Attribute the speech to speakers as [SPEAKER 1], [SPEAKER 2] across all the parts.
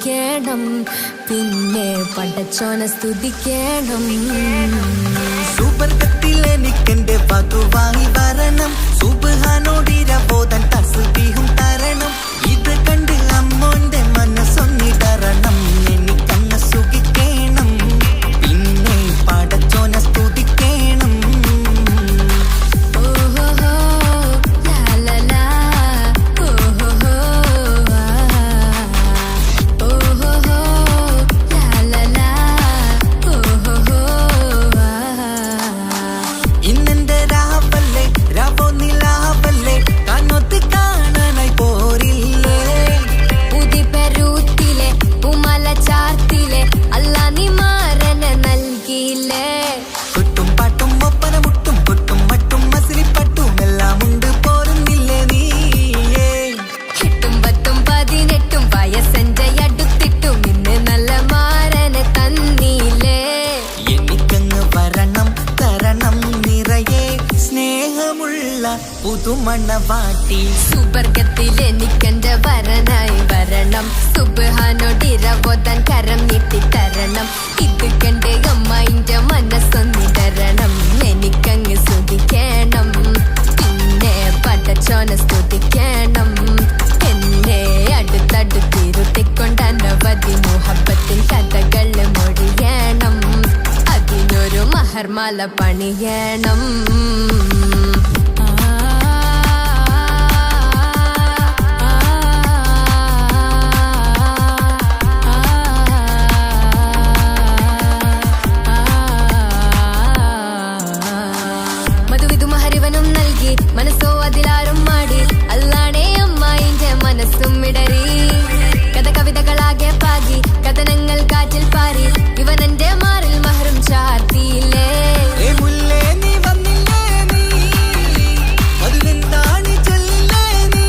[SPEAKER 1] സ്തുതിക്കണം, പിന്നെ പടച്ചോനെ സ്തുതിക്കണം.
[SPEAKER 2] സുബർഗത്തിൽ എനിക്കെന്റെ വധുവായി വരണം, സുബ്ഹാനോടിരബോധൻ തസ്ബീഹും തരണം. ഇത് കണ്ട് അമ്മോന്റെ മനസ്സൊന്നിടറണം, എനിക്കങ്ങ് സുഖിക്കണം, പിന്നെ പടച്ചോനെ സ്തുതിക്കണം. ഇന്നെന്റെ രാവല്ലേ രാവോ നിലാവല്ലേ കണ്ണൊത്ത് കാണാനായി പോരില്ലേ.
[SPEAKER 1] ഉദിപെരൂത്തിലെ ഉമല ചാർത്തിലെ അല്ലാ നീ മാരനെ നൽകിയില്ലേ.
[SPEAKER 2] കുട്ടും പാട്ടും ഒപ്പന മുട്ടും പൊട്ടും മട്ടും മസിലിപ്പട്ടും എല്ലാം ഉണ്ട് പോരുന്നില്ലേ നീയേ.
[SPEAKER 1] 8 10 18 വയസ്സെന്റെ അടുത്തിട്ടും ഇന്ന് നല്ല മാരനെ തന്നില്ലേ.
[SPEAKER 2] എനിക്കങ്ങ് വരണം തരണം നിറയെ സ്നേഹമുള്ള പുതുമണവാട്ടി.
[SPEAKER 1] സുബർഗത്തിൽ എനിക്കെന്റെ വരനായി വരണം, സുബ്ഹാനോടിരബോധൻ കരം നീട്ടിത്തരണം. ഇത് കണ്ട് അമ്മയിന്റെ മനസ്സൊന്നിടരണം, എനിക്കങ്ങ് സ്തുതിക്കണം, പിന്നെ പടച്ചോനെ സ്തുതിക്കണം. എന്നെ അടുത്തടുത്തിരുത്തിക്കൊണ്ട് അനവധി മുഹബത്തിൻ കഥകൾ മൊഴിയണം, അതിനൊരു മഹർമാല പണിയണം. മധുവിധുമഹരിവനും നൽകി മനസ്സോ അതിലാരും മാടി, അല്ലാണേ അമ്മായിന്റെ മനസ്സും ഇടറി. കഥ കവിതകളാകെ പാകി കഥനങ്ങൾ കാറ്റിൽ പാറി, ഇവനെന്റെ മാറിൽ മഹറും ചാർത്തിയില്ലേ.
[SPEAKER 2] മുല്ലേ നീ വന്നില്ലേ നീ, മധുവെന്താണ് ചൊല്ലില്ലേ നീ,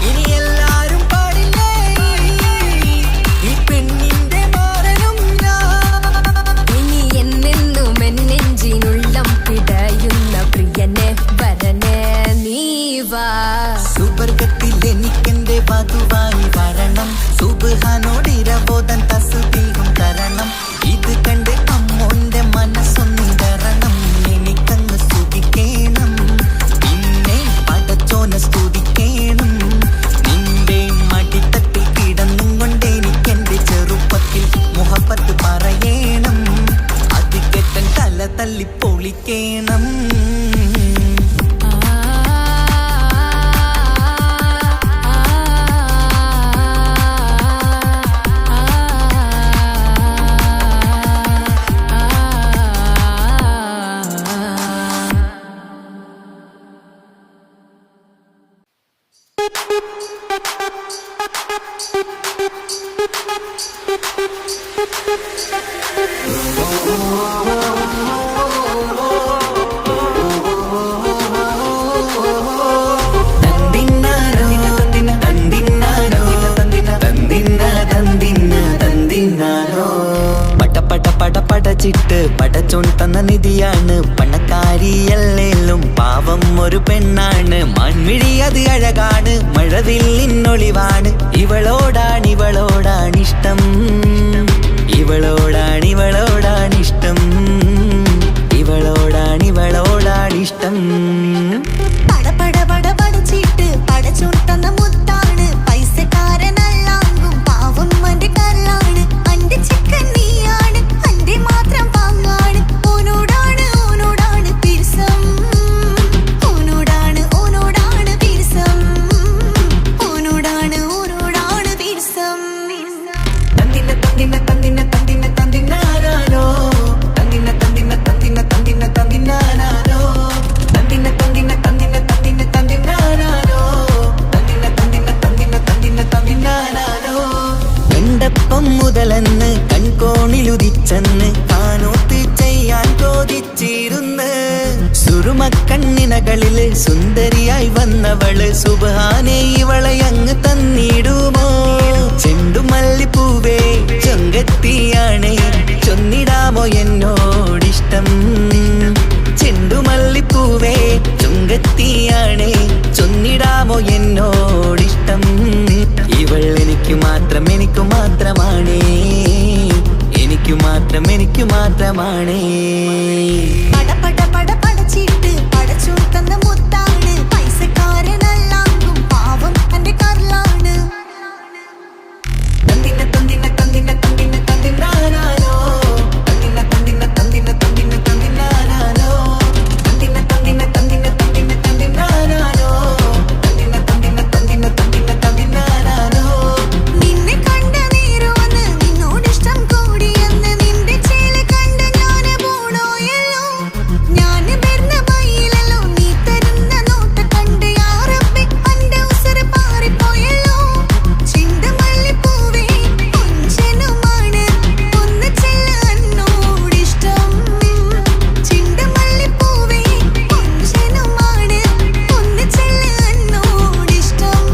[SPEAKER 2] ഇനി എല്ലാരും പാടില്ലേ ഈ പെണ്ണിന്റെ മാറനും ഞാൻ.
[SPEAKER 1] ഇനി എന്നെന്നും എന്നെഞ്ചിനുള്ളം പിടയുന്ന പ്രിയനെ വരനെ നീ വാ.
[SPEAKER 2] സുബർഗത്തിൽ എനിക്കെന്റെ വധുവായി വരണം, സുബ്ഹാനോടിരബോധൻ തസ്ബീഹും തരണം. ഇത് കണ്ട് അമ്മോന്റെ മനസ്സൊന്നിടറണം, എനിക്കങ്ങ് സ്തുതിക്കണം, പിന്നെ പടച്ചോനെ സ്തുതിക്കണം. നിന്റെ മടിത്തട്ടിൽ കിടന്നും കൊണ്ട് എനിക്കെന്റെ ചെറുപ്പത്തിൽ മുഹബത്ത് പറയണം, അത് കെട്ടൻ തല തല്ലി പൊളിക്കണം. പടച്ചിട്ട് പടച്ചോൻ തന്ന നിധിയാണ്, പണക്കാരിയല്ലേലും പാവം ഒരു പെണ്ണാണ്. മാൻമിഴി അത് അഴകാണ്, മഴവില്ലിന്നൊളിവാണ്, ഇവളോടാണിഷ്ടം, ഇവളോടാണിഷ്ടം, ഇവളോടാണിഷ്ടം.
[SPEAKER 3] പടച്ചിട്ട് പടച്ചോൻ തന്ന മുത്താണ്, പൈസക്കാരനല്ലാങ്കും പാവം അന്റെ കല്ലാണ്. അന്റെ ചിക്കൻ നീയാണ്, അന്റെ മാത്രം പാങ്ങാണ്, ഓനോടാണ് പിരിസം, ഓനോടാണ് പിരിസം, ഓനോടാണ് പിരിസം.
[SPEAKER 2] തന്തിന തന്തിന തന്തിന തന്തിന തന്തിനാരോ, തന്തിന തന്തിന തന്തിന തന്തിന തന്തിനാരോ, തന്തിന തന്തിന തന്തിന തന്തിന തന്തിനാരോ, തന്തിന തന്തിന തന്തിന തന്തിന തന്തിനാരോ. എണ്ടപ്പം മുതലെന്ന് കൺകോണിലുദിച്ചെന്ന് കാനോത്ത് ചെയ്യാൻ ചോദിച്ചിരുന്ന്, സുറുമക്കണ്ണിനകളില് സുന്ദരിയായി വന്നവള് സുബ്ഹാനേ ഇവളെ അങ്ങ് തന്നിടുമോ. ചെണ്ടുമല്ലിപ്പൂവേ ചൊങ്കത്തിയാണ്, ചൊന്നിടാമോ എന്നോടിഷ്ടം. ചെണ്ടുമല്ലിപ്പൂവേ ചൊങ്കത്തിയാണ്, ചൊന്നിടാമോ എന്നോടിഷ്ടം. ഇവൾ എനിക്ക് മാത്രം എനിക്ക് ഇഷ്ടമാണേ.
[SPEAKER 3] പട പട പട പടച്ചിട്ട് പടച്ചോൻ തന്ന മുത്താണ്, പൈസക്കാരനല്ലാങ്കും പാവം എന്റെ കർലാണ്.
[SPEAKER 2] തന്തിന തന്തിന തന്തിന തന്തിന തന്തിനാനാനോ, തന്തിന തന്തിന തന്തിന തന്തിന തന്തിനാനാനോ, തന്തിന തന്തിന തന്തിന തന്തിന തന്തിനാനാനോ, തന്തിന തന്തിന തന്തിന തന്തിന തന്തിനാനാനോ.
[SPEAKER 3] നിന്നെ കണ്ട നേരമെന്ന് നിന്നോടിഷ്ടം കൂടിയെന്ന് നിന്റെ ചേല കണ്ട ഞാന് പോണോയല്ലോ. ഞാന് വരുന്ന വഴിയിലല്ലോ നീ തരുന്ന നോട്ട് കണ്ട് യാ റബ്ബി അന്റെ ഉസറ് പാറിപ്പോയല്ലോ. ചിന്തമല്ലിപ്പൂവേ കൊഞ്ചനുമാണ് ഒന്ന് ചെല്ല എന്നോടിഷ്ടം. ചിന്തമല്ലിപ്പൂവേ കൊഞ്ചനുമാണ് ഒന്ന് ചെല്ല എന്നോടിഷ്ടം.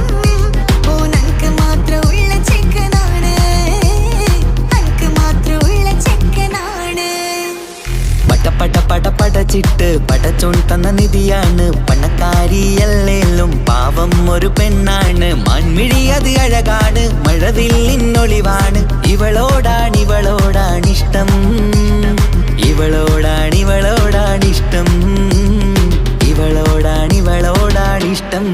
[SPEAKER 3] ഓനക്ക് മാത്രമുള്ള ചെക്കനാണ്, അനക്ക് മാത്രമുള്ള ചെക്കനാണ്.
[SPEAKER 2] പട പട പട പടച്ചിട്ട് പടച്ചോൻ തന്ന നിധിയാണ്, പണക്കാരിയല്ലേലും പാവം ഒരു പെണ്ണാണ്. മാൻമിഴി അത് അഴകാണ്, മഴവില്ലിന്നൊളിവാണ്. ഇവളോടാണിഷ്ടം, ഇവളോടാണിഷ്ടം, ഇവളോടാണിഷ്ടം.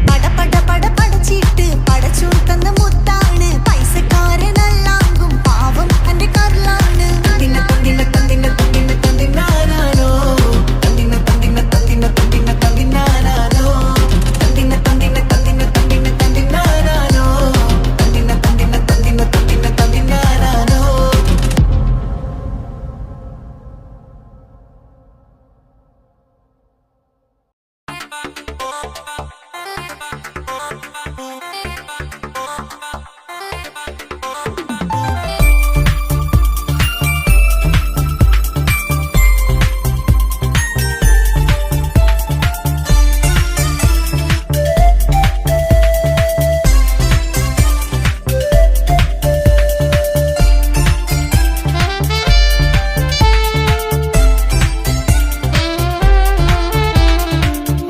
[SPEAKER 3] പട പട പട പടച്ചിട്ട് പടച്ചോൻ തന്ന മുത്താണ്, പൈസക്കാരനല്ലാങ്കും പാവം എന്റെ കർലാണ്.
[SPEAKER 2] തന്തിന തന്തിന തന്തിന തന്തിന തന്തിനാനാനോ, തന്തിന തന്തിന തന്തിന തന്തിന തന്തിനാനാനോ, തന്തിന തന്തിന തന്തിന തന്തിന തന്തിനാനാനോ, തന്തിന തന്തിന തന്തിന തന്തിന തന്തിനാനാനോ.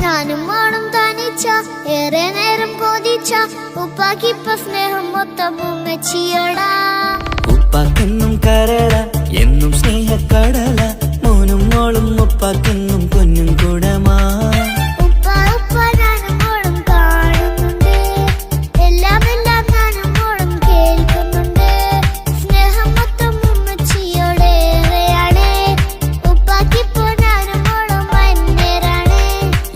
[SPEAKER 4] ഞാനും മോളും തനിച്ച ഏറെ നേരം കൊതിച്ച ഉപ്പാക്കിപ്പ സ്നേഹം മൊത്തം ഉമ്മച്ചിയോടാ.
[SPEAKER 2] ഉപ്പാക്കെന്നും കരള എന്നും സ്നേഹക്കടല, മോനും മോളും ഉപ്പാക്കെന്നും കുഞ്ഞും കുടമാ.
[SPEAKER 4] ഉപ്പ ഉപ്പ ഞാനും മോളും കാണുന്നുണ്ട്, എല്ലാം എല്ലാം ഞാനും മോളും കേൾക്കുന്നുണ്ട്. സ്നേഹം മൊത്തം ഉമ്മച്ചിയോടേറെയാണ്, ഉപ്പാക്കിപ്പോ ഞാനും മോളും അന്യരാണ്.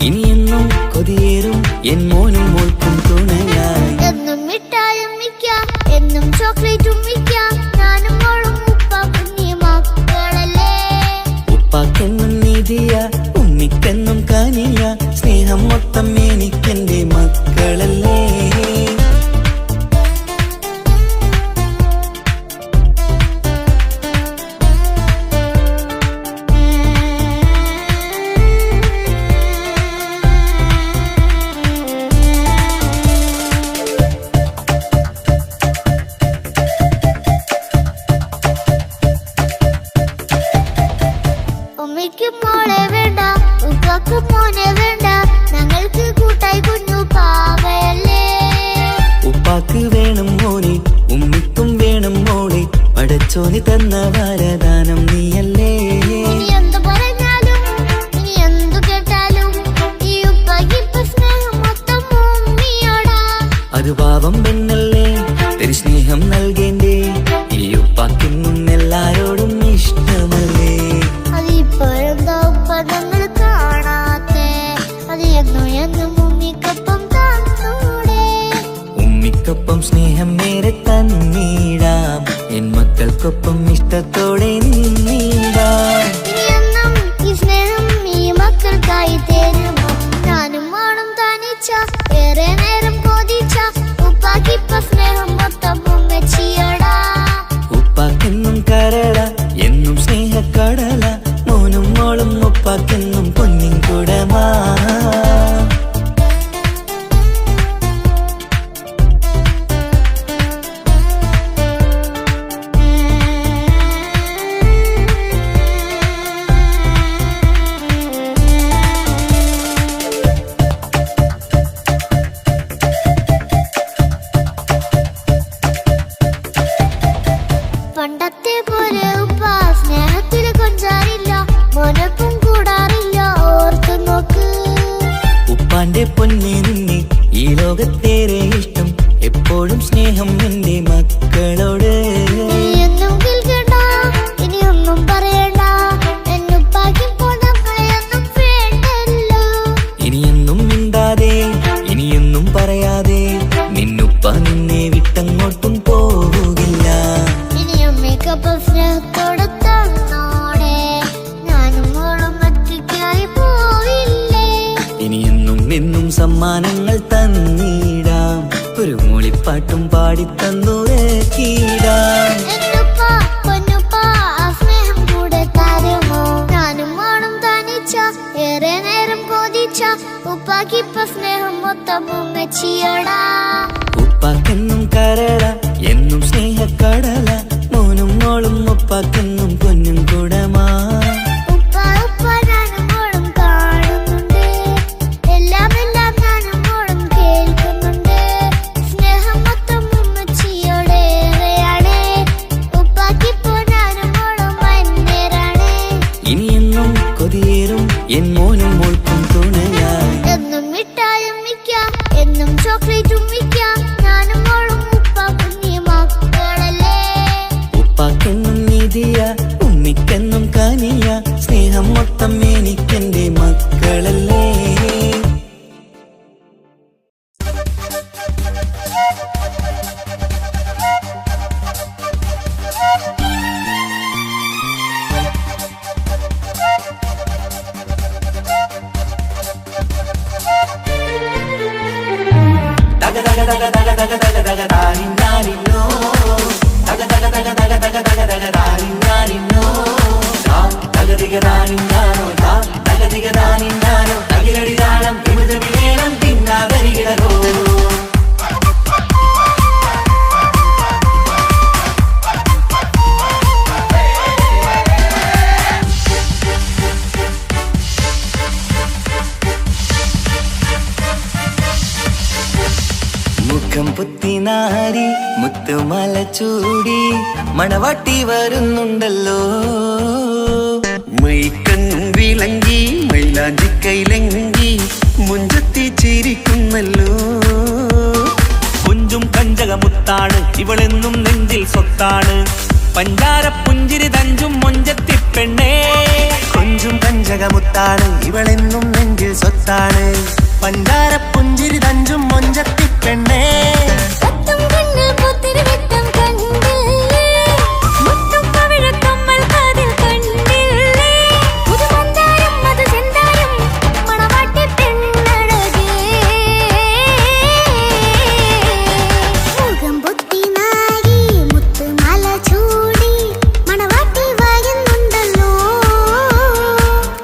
[SPEAKER 2] ഇനിയെന്നും കൊതിയേറും എൻ മോനും മോൾക്കും തുണയായി.
[SPEAKER 4] എന്നും മിഠായും മിക്കാം, എന്നും ചോക്ലേറ്റും മിക്കാം, ഞാനും മോളും ഉപ്പ കുഞ്ഞി മക്കളല്ലേ.
[SPEAKER 2] ഉപ്പാക്കെന്നും നിധിയ ഉമ്മിക്കെന്നും കനിയ, സ്നേഹം മൊത്തം എനിക്കെന്റെ മക്കളല്ലേ.
[SPEAKER 4] ഉമ്മയ്ക്ക് മോളെ വേണ്ട, ഉപ്പാക്ക് മോനെ വേണ്ട, ഞങ്ങൾക്ക് കൂട്ടായി കുഞ്ഞു പാവയല്ലേ.
[SPEAKER 2] ഉപ്പാക്ക് വേണം മോനെ, ഉമ്മിക്കും വേണം മോളെ, പടച്ചോന് തന്ന വരദാനം നീയല്ലേ.
[SPEAKER 4] ഇനി എന്തു പറഞ്ഞാലും ഇനി എന്തു കേട്ടാലും ഈ ഉപ്പാക്കിപ്പ സ്നേഹം മൊത്തം ഉമ്മിയോടാ.
[SPEAKER 2] അത് പാവം പെണ്ണല്ലേ, തിരി സ്നേഹം നൽകേണ്ടേ, ഈ ഉപ്പാക്കെന്നും എല്ലാരോടും ഇഷ്ടമല്ലേ.
[SPEAKER 4] അതിപ്പോഴെന്താ ഉപ്പ ഞങ്ങൾ കാണാത്തെ, അത് എന്നും എന്നും ഉമ്മിക്കൊപ്പം തന്നൂടെ.
[SPEAKER 2] ഉമ്മിക്കൊപ്പം സ്നേഹം നേരെ തന്നീടാം, എൻ മക്കൾക്കൊപ്പം ഇഷ്ടത്തോടെ നിന്നീടാം.
[SPEAKER 4] ഇനിയെന്നും ഈ സ്നേഹം ഈ മക്കൾക്കായി തരുമോ. ഞാനും മോളും തനിച്ച ഏറെ നേരം കൊതിച്ച ഉപ്പാക്കിപ്പ സ്നേഹം മൊത്തം ഉമ്മച്ചിയോടാ.
[SPEAKER 2] ഉപ്പാക്കെന്നും കരള എന്നും സ്നേഹക്കടല, മോനും മോളും ഉപ്പാക്കെന്നും പൊന്നിൻ കുടമാ. ലോകത്തേറെ ഇഷ്ടം എപ്പോഴും സ്നേഹം എൻ്റെ മക്കളോട്.
[SPEAKER 4] ഇനിയൊന്നും കേൾക്കണ്ട, ഇനിയൊന്നും പറയണ്ട, എന്നുപ്പാക്കി പോണങ്ങളെയൊന്നും വേണ്ടല്ലോ.
[SPEAKER 2] ഇനിയൊന്നും മിണ്ടാതെ ഇനിയൊന്നും പറയാതെ നിന്നുപ്പ നിന്നെ വിട്ടങ്ങോട്ടും പോകില്ല.
[SPEAKER 4] ഇനിയും മേക്കപ്പ് സ്നേഹത്തോടെ തന്നോടെ ഞാനും മോളും ഒറ്റയ്ക്കായി പോയില്ലേ.
[SPEAKER 2] ഇനിയെന്നും എന്നും സമ്മാനങ്ങൾ തന്നിടാം, ഒരു മൂളിപ്പാട്ടും പാടിത്തന്നുറക്കിടാം.
[SPEAKER 4] എന്നുപ്പാ പൊന്നുപ്പാ ആ സ്നേഹം കൂടെ തരുമോ? ഞാനും മോളും തനിച്ച ഏറെ നേരം കൊതിച്ച ഉപ്പാക്കിപ്പ സ്നേഹം മൊത്തം ഉമ്മച്ചിയോടാ.
[SPEAKER 2] ഉപ്പാക്കെന്നും കരട എന്നും സ്നേഹക്കടല, മോനും മോളും ഉപ്പാക്കെന്നും പൊന്നും കുടമാ.
[SPEAKER 4] ഉപ്പ ഉപ്പ ഞാനും മോളും കാണുന്നുണ്ട്, എല്ലാം എല്ലാം ഞാനും മോളും കേൾക്കുന്നുണ്ട്. സ്നേഹം മൊത്തം ഉമ്മച്ചിയോടേറെയാണ്, ഉപ്പാക്കിപ്പോ ഞാനും മോളും വന്നേരാണ്.
[SPEAKER 2] ഇനിയെന്നും കൊതിയേറും എൻ മോനും മോൾക്കും തുണയായി.
[SPEAKER 4] എന്നും മിഠായും മിക്കാം, എന്നും ചോക്ലേറ്റും മിക്കാം, ഞാനും മോളും ഉപ്പ കുഞ്ഞി മക്കളല്ലേ.
[SPEAKER 2] ഉപ്പാക്കെന്നും നിധിയ ഉമ്മിക്കെന്നും കനിയ, സ്നേഹം മൊത്തം എനിക്കെന്റെ മക്കളല്ലേ. തക തക തക തക തക തക തക താനിന്നാനിന്നോ, തക തക തക തക തക തക തക താനിന്നാനിന്നോ, തകതിക താനിന്നാനോ, തകതിക താനിന്നാനോ, തകിലടി താളം വിമുതമിലേണം തിന്നാതരികിടരോ. മുഖം പുത്തിനാരി മുത്തുമല ചൂടി മണവാട്ടി വരുന്നുണ്ടല്ലോ.
[SPEAKER 5] മൈക്കണ്ണും വിളങ്ങി മൈലാഞ്ചി കൈലങ്കി മുഞ്ചത്തി ചിരിക്കുന്നല്ലോ.
[SPEAKER 6] കുഞ്ചും കഞ്ചകമുത്താണ് ഇവളെന്നും നെഞ്ചിൽ സ്വത്താണ്, പഞ്ചാര പുഞ്ചിരി തഞ്ചും മൊഞ്ചത്തി പെണ്ണേ.
[SPEAKER 5] കൊഞ്ചും കഞ്ചകമുത്താണ് ഇവളെന്നും നെഞ്ചിൽ സ്വത്താണ്, പഞ്ചാര പുഞ്ചിരി തഞ്ചും മൊഞ്ചത്തി പെണ്ണേ.
[SPEAKER 1] പത്തും കണ്ണിൽ പൂത്തിരി വെട്ടം കണ്ടില്ലേ, മുത്തും പവിഴക്കമ്മൽ കാതിൽ കണ്ടില്ലേ, പുതുമന്ദാരം മധുചെന്താരം മണവാട്ടി പെണ്ണഴകേ.
[SPEAKER 4] മുഖം പൊത്തി നാരി മുത്തുമാല ചൂടി മണവാട്ടി വരുന്നുണ്ടല്ലോ.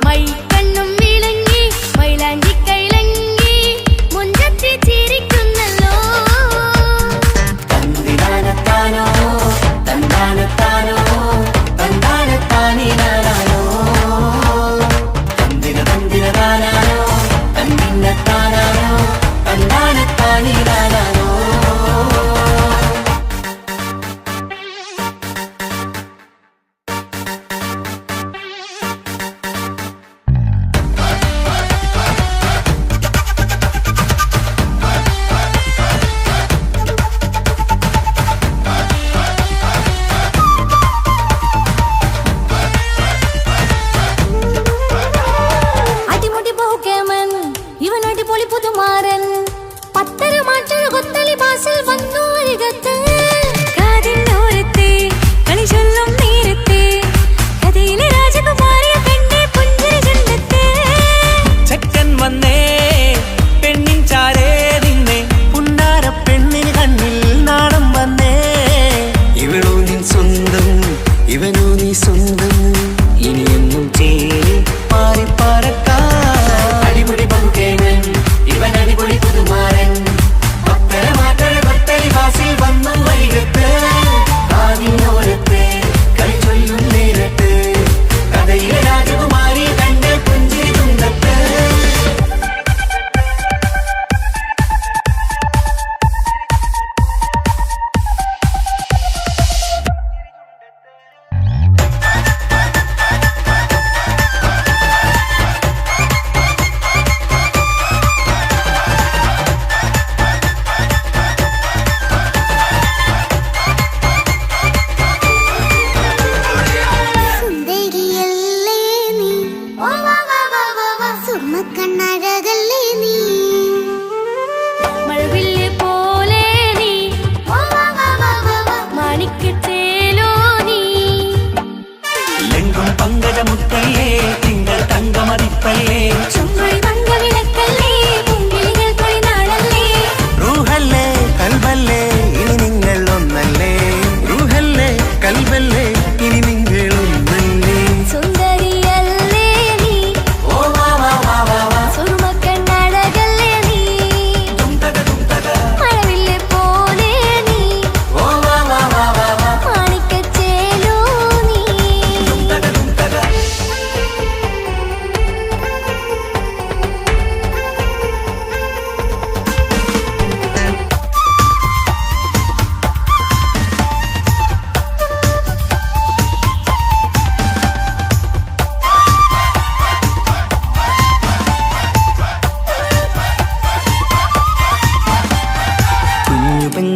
[SPEAKER 1] മൈക്കണ്ണും വിളങ്ങി മൈലാഞ്ചി കൈലങ്കി മുഞ്ചത്തി ചിരി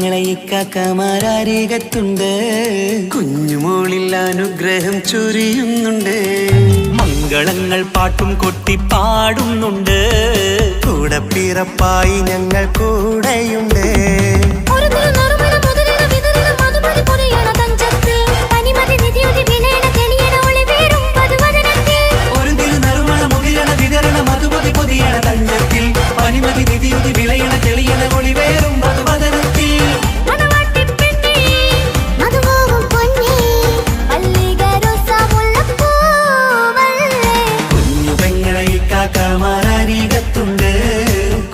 [SPEAKER 5] പെങ്ങളെ ഇക്കാക്കമാരരികത്തുണ്ട്, കുഞ്ഞുമോളിൽ അനുഗ്രഹം ചൊരിയുന്നുണ്ട്.
[SPEAKER 6] മംഗളങ്ങൾ പാട്ടും കൊട്ടി പാടുന്നുണ്ട്,
[SPEAKER 5] കൂടെ പിറപ്പായി ഞങ്ങൾ കൂടെയുണ്ട്.
[SPEAKER 4] ഒരു തിരുനറുമണ മുതലിന വിതരണ മധുമതി പൊരിയണ തഞ്ചത്തിൽ പനിമതി നിധിയുതി വിനയണ തെളിയണ ഒളിവേറും പതുവദനത്തിൽ.
[SPEAKER 2] ഒരു തിരുനറുമണ മുകിരണ വിതരണ മധുമതി പൊതിയണ തഞ്ചത്തിൽ പനിമതി നിധിയുതി വിളയണ തെളിയണ ഒളിവേറും മധുവദനത്തിൽ.
[SPEAKER 4] മണവാട്ടിപ്പെണ്ണേ മധുവാകും പൊന്നേ മല്ലികരോസാമുല്ലപ്പൂവല്ലേ.
[SPEAKER 2] കുഞ്ഞു പെങ്ങളെ ഇക്കാക്കമാരരികത്തുണ്ട്,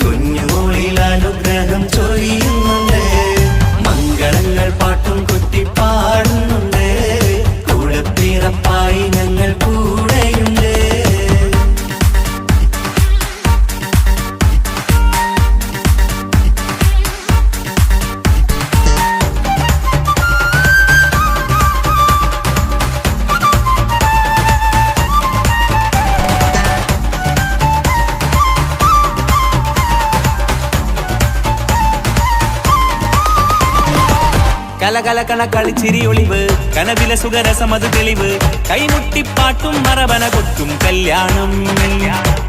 [SPEAKER 2] കുഞ്ഞുമോളിൽ അനുഗ്രഹം ചൊരിയുന്നുണ്ട്. മംഗളങ്ങൾ പാട്ടും കൊട്ടി പാടുന്നുണ്ട്, കൂടെ പിറപ്പായി ഞങ്ങൾ കൂടെയുണ്ട്.
[SPEAKER 6] കലകലകണ കളിച്ചിരി ഒളിവ്, കനവില സുഖരസമത് തെളിവ്, കൈമുട്ടിപ്പാട്ടും മറവന കൊട്ടും കല്യാണം.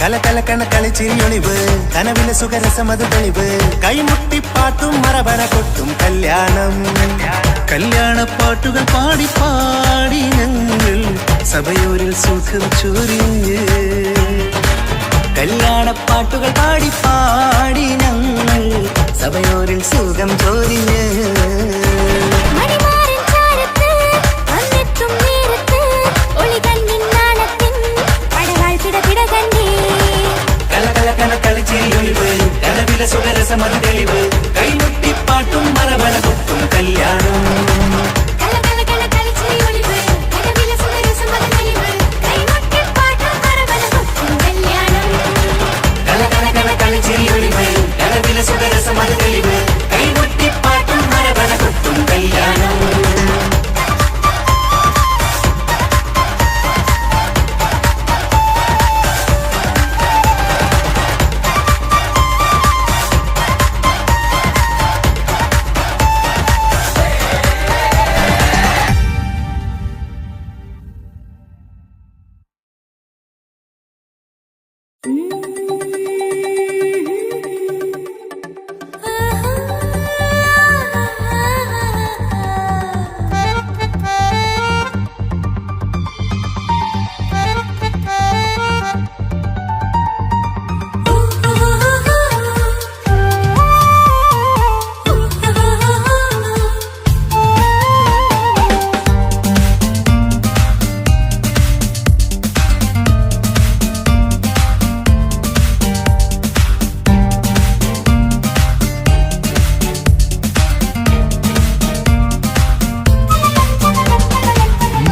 [SPEAKER 5] കലകലകണ കളിച്ചിരിയൊളിവ്, കനവിലെ സുഖരസമത് തെളിവ്, കൈമുട്ടിപ്പാട്ടും മറവന കൊട്ടും കല്യാണം. കല്യാണപ്പാട്ടുകൾ പാടി പാടി ഞങ്ങൾ സഭയോരിൽ സുഖം ചൊരിഞ്ഞ്. കല്യാണപ്പാട്ടുകൾ പാടി പാടി ഞങ്ങൾ സഭയോരിൽ സുഖം ചൊരിഞ്ഞ്.
[SPEAKER 4] മണിമാരൻ ചാരത്ത് വന്നെത്തും നേരത്ത് ഒളികണ്ണിൻ നാണത്തിൻ പടവാൾ പിടപിട കണ്ടേ.
[SPEAKER 2] കലകലകണ കളിച്ചിരിയൊളിവ്, കനവിലെ സുഖരസമത് തെളിവ്, കൈമുട്ടിപ്പാട്ടും മറവന കൊട്ടും കല്യാണം.
[SPEAKER 4] കലകലകണ കളിച്ചിരിയൊളിവ്, കനവിലെ സുഖരസമത് തെളിവ്, കൈമുട്ടിപ്പാട്ടും മറവന കൊട്ടും കല്യാണം.
[SPEAKER 2] കലകലകണ കളിച്ചിരിയൊളിവ്, കനവിലെ സുഖരസമത് തെളിവ്, കൈമുട്ടിപ്പാട്ടും മറവന കൊട്ടും കല്യാണം.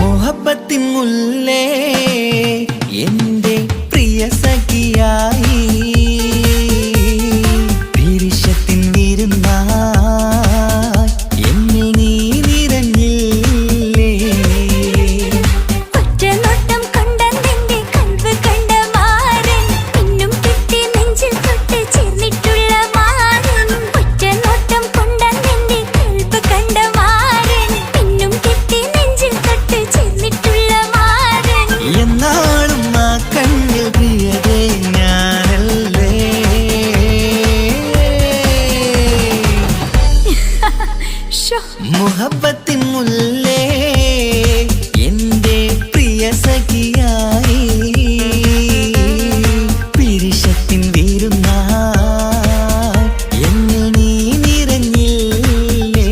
[SPEAKER 5] മുഹബത്തിൻ മുല്ലേ എന്റെ പ്രിയ സഖിയായി, പിരിശത്തിൻ വിരുന്നായി എന്നിൽ നീ നിറഞ്ഞില്ലേ.
[SPEAKER 4] ഒറ്റനോട്ടം കണ്ടെന്റെ കൽവ് കണ്ട മാരൻ പിന്നും കിട്ടി നെഞ്ചിൽ തൊട്ട് ചേർന്നിട്ടുള്ള മാരൻ. ഒറ്റനോട്ടം കൊണ്ടെന്റെ കൽവ് കണ്ട മാരൻ പിന്നും കിട്ടി നെഞ്ചിൽ തൊട്ട് ചേർന്നിട്ടുള്ള മാരൻ.
[SPEAKER 5] എന്നാളും ആ കണ്ണിൽ പ്രിയതേ ഞാനല്ലേ. മുഹബത്തിൻ മുല്ലേ എന്റെ പ്രിയ സഖിയായി, പിരിശത്തിൻ വിരുന്നായി എന്നിൽ നീ നിറഞ്ഞില്ലേ.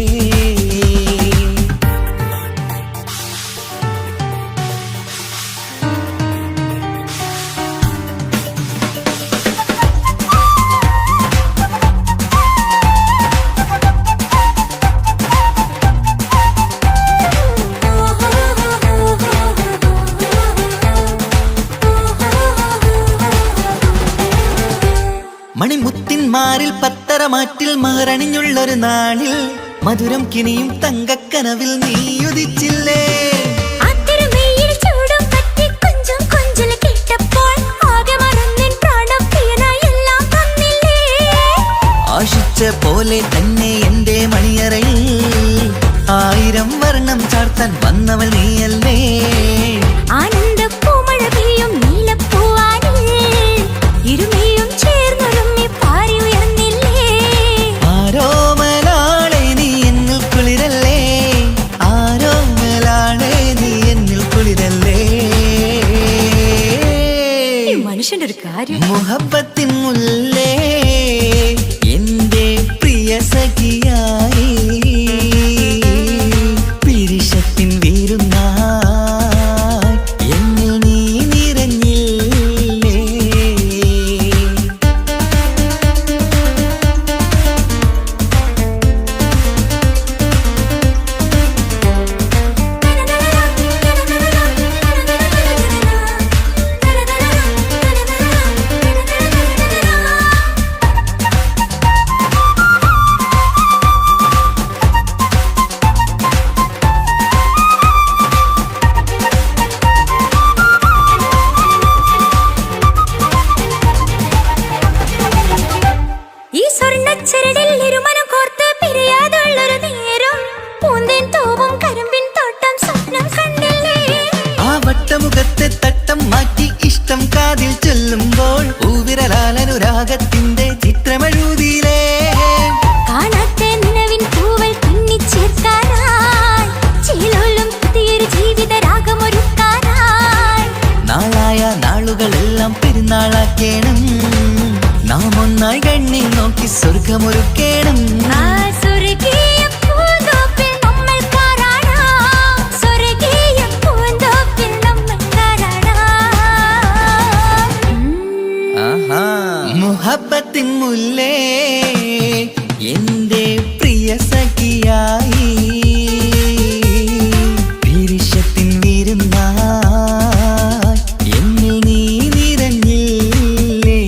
[SPEAKER 5] മണിമുത്തിന്മാരിൽ പത്തരമാറ്റിൽ മഹറണിഞ്ഞുള്ളൊരു നാളിൽ മധുരം കിനിയും തങ്കക്കനവിൽ നീ ഉദിച്ചില്ലേ.
[SPEAKER 4] ആ തിരുമേയിൽ ചൂടും പറ്റി കൊഞ്ചും കൊഞ്ചൽ കേട്ടപ്പോൾ ആകെ മറന്നിൻ പ്രാണപ്രിയനായി എല്ലാം തന്നില്ലേ.
[SPEAKER 5] ആശിച്ച സ്ഥാപിച്ച പോലെ തന്നെ എന്റെ മണിയറയിൽ 1000 വർണ്ണം ചാർത്താൻ വന്നവൾ നീയല്ലേ.
[SPEAKER 4] ആനന്ദപ്പൂമഴ പെയ്യും നീലപ്പൂവാനിൽ ഇരുമയും ചേർന്നൊരുമ്മി പാറി ഉയർന്നില്ലേ.
[SPEAKER 5] ആരോമലാളെ നീ എന്നിൽ കുളിരല്ലേ, ആരോമലാളെ നീ എന്നിൽ കുളിരല്ലേ.
[SPEAKER 4] മനുഷ്യന്റെ ഒരു കാര്യം.
[SPEAKER 5] മുഹബത്തിൻ മുല്ലേ എന്റെ പ്രിയ സഖിയായി പിരിശത്തിൻ വീരുന്നായി എന്നിൽ നീ നിറഞ്ഞില്ലേ.
[SPEAKER 4] ഈ സ്വർണ്ണച്ചരടിൽ ഇരുമനം കോർത്ത് പിരിയാതുള്ളൊരു നേരം പൂന്തേൻ തൂവും കരിമ്പിൻ തോട്ടം സ്വപ്നം കണ്ടില്ലേ.
[SPEAKER 5] ആ വട്ടമുഖത്തെ തട്ടം മാറ്റി ഇഷ്ടം കാതിൽ ചൊല്ലുമ്പോൾ ഊവിരലാലനുരാഗത്തിന്റെ ചിത്രമെഴുതിയിലേ.
[SPEAKER 4] കാണാത്ത നിലവിൻ പൂവൽ തുന്നിച്ചേർക്കാനായി ചിലോലും പുതിയൊരു ജീവിത രാഗമൊരുക്കാനായി
[SPEAKER 5] നാളായ നാളുകളെല്ലാം പെരുന്നാളാക്കേണം, നാം ഒന്നായി കണ്ണി നോക്കി സ്വർഗമൊരുക്കേണം.
[SPEAKER 4] ആ സ്വർഗീയ പൂന്തോപ്പിൽ നമ്മൾ കാറാടാം, സ്വർഗീയ പൂന്തോപ്പിൽ നമ്മൾ കാറാടാം.
[SPEAKER 5] ആഹാ. മുഹബത്തിൻ മുല്ലേ എന്റെ പ്രിയ സഖിയായി പിരിശത്തിൻ വിരുന്നായി എന്നിൽ നീ നിറഞ്ഞില്ലേ.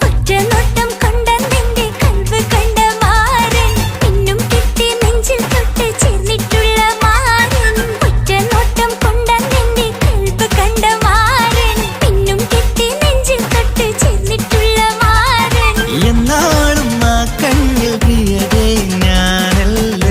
[SPEAKER 4] ഒറ്റനോട്ടം കൊണ്ട നിന്റെ കൽവ് കണ്ട മാരൻ പിന്നും കിട്ടി നെഞ്ചിൽ തൊട്ട് ചേർന്നിട്ടുള്ള മാരൻ. ഒറ്റനോട്ടം കൊണ്ട നിന്റെ കൽവ് കണ്ട മാരൻ പിന്നും കിട്ടി നെഞ്ചിൽ തൊട്ട് ചേർന്നിട്ടുള്ള മാരൻ.
[SPEAKER 5] എന്നാളും ആ കണ്ണിൽ പ്രിയതേ ഞാനല്ല.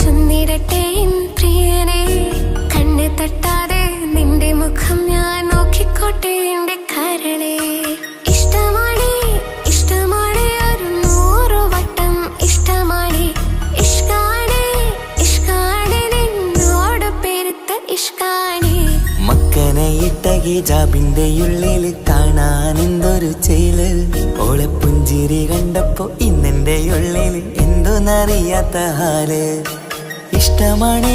[SPEAKER 1] ചൊന്നിടട്ടെ എൻ പ്രിയനെ കണ്ണ് തട്ടാതെ നിന്റെ മുഖം ഞാൻ നോക്കിക്കോട്ടെ എന്റെ കരളെ ഇഷ്ടമാണ് ഇഷ്ടമാണ് ഒരു 100 വട്ടം ഇഷ്ടമാണ് ഇഷ്കാണ് ഇഷ്കാണ് നിന്നോട് പെരുത്ത ഇഷ്കാണ്
[SPEAKER 5] മക്കനയിട്ട ഹിജാബിന്റെ ഉള്ളിൽ കാണാൻ എന്തൊരു ചേല് ഓളെ പുഞ്ചിരി കണ്ടപ്പോ ഇന്നെന്റെ ഉള്ളിൽ എന്തോന്നറിയാത്ത ഹാല് ഇഷ്ടമാണ്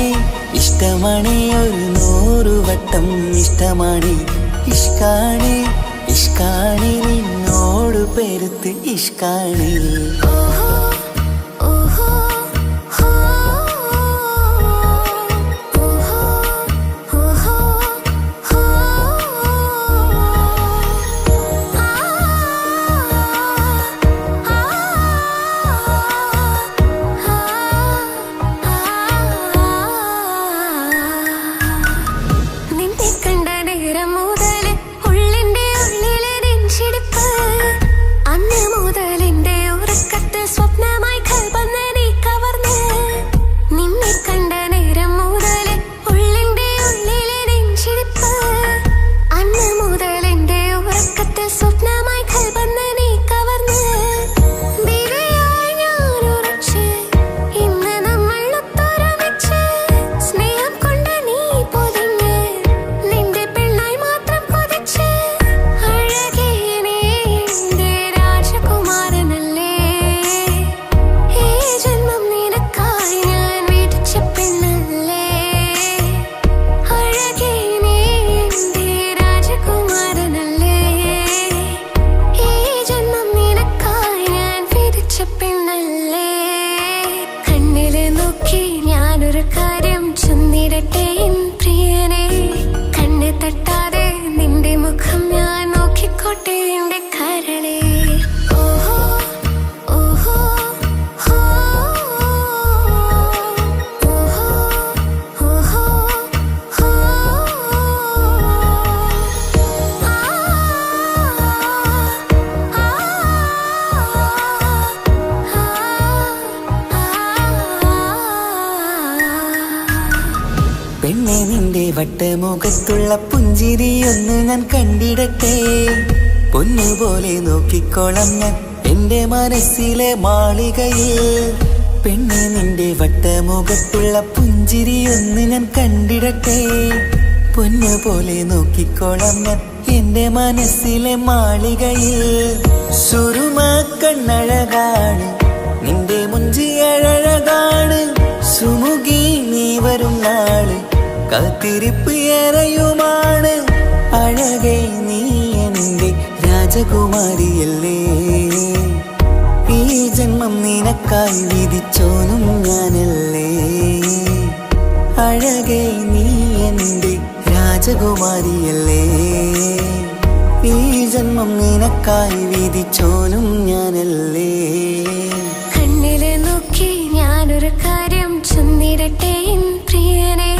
[SPEAKER 5] ഇഷ്ടമാണ് ഒരു 100 വട്ടം ഇഷ്ടമാണ് ഇഷ്കാണ് ഇഷ്കാണ് നിന്നോട് പെരുത്ത് ഇഷ്കാണ്
[SPEAKER 1] ഓഹോ ഓഹോ ഹോ ഓഹോ ഓഹോ ഹോ നിന്നെ കണ്ട നേരം മുതൽ ഉള്ളിന്റെ ഉള്ളിലെ നെഞ്ചിടിപ്പ് അന്ന് മുതൽ എന്റെ ഉറക്കത്ത് സ്വപ്നമായി കൽപ്പന നീ കവർന്ന് നിന്നെ കണ്ട നേരം മുതൽ ഉള്ളിന്റെ ഉള്ളിലെ നെഞ്ചിടിപ്പ് അന്ന് മുതൽ എന്റെ ഉറക്കത്ത് സ്വപ്നമായി കൽപ്പന നീ കവർന്ന് വിരയായി ഞാൻ ഉറച്ച് ഇന്ന് നമ്മൾ ഒത്തൊരുമിച്ച് സ്നേഹം കൊണ്ട് നീ പൊതിഞ്ഞ് നിന്റെ പെണ്ണായി മാത്രം കൊതിച്ച് അഴകേ നീ എന്റെ രാജകുമാരനല്ലേ ഈ ജന്മം നിനക്കായി ഞാൻ വിധിച്ച പെണ്ണല്ലേ അഴകേ നീ എന്റെ രാജകുമാരനല്ലേ ഈ ജന്മം നിനക്കായി ഞാൻ വിധിച്ച പെണ്ണല്ലേ കണ്ണില് നോക്കി ഞാനൊരു കാര്യം ചൊന്നിടട്ടെ എൻ പ്രിയനെ കണ്ണ് തട്ടാതെ നിന്റെ മുഖം ഞാൻ നോക്കിക്കോട്ടെ എന്റെ കരളെ ഓഹോ ഓഹോ ഹോ ഓഹോ ഓഹോ ഹോ
[SPEAKER 5] പെണ്ണെ നിന്റെ വട്ടമുഖത്തുള്ള പുഞ്ചിരിയൊന്ന് ഞാൻ കണ്ടിടട്ടെ പൊന്നുപോലെ നോക്കിക്കോളം ഞാൻ എന്റെ മനസ്സിലെ മാളികയിൽ പെണ്ണെ നിന്റെ വട്ടമുഖത്തുള്ള പുഞ്ചിരിയൊന്ന് ഞാൻ കണ്ടിടട്ടെ പൊന്നുപോലെ നോക്കിക്കോളം ഞാൻ എന്റെ മനസ്സിലെ മാളികയിൽ സുറുമ കണ്ണഴകാണ് നിന്റെ മുഞ്ചിയഴകാണ് സുമുഖി നീ വരും നാള് കാത്തിരിപ്പ് ഏറെയുമാണ് അഴകെ നീ എന്റെ രാജകുമാരിയല്ലേ ഈ ജന്മം നിനക്കായി വിധിച്ചോനും ഞാനല്ലേ അഴകെ നീ എന്റെ രാജകുമാരിയല്ലേ ഈ ജന്മം നിനക്കായി വിധിച്ചോനും ഞാനല്ലേ
[SPEAKER 1] കണ്ണില് നോക്കി ഞാനൊരു കാര്യം ചൊന്നിടട്ടെ എൻ പ്രിയനെ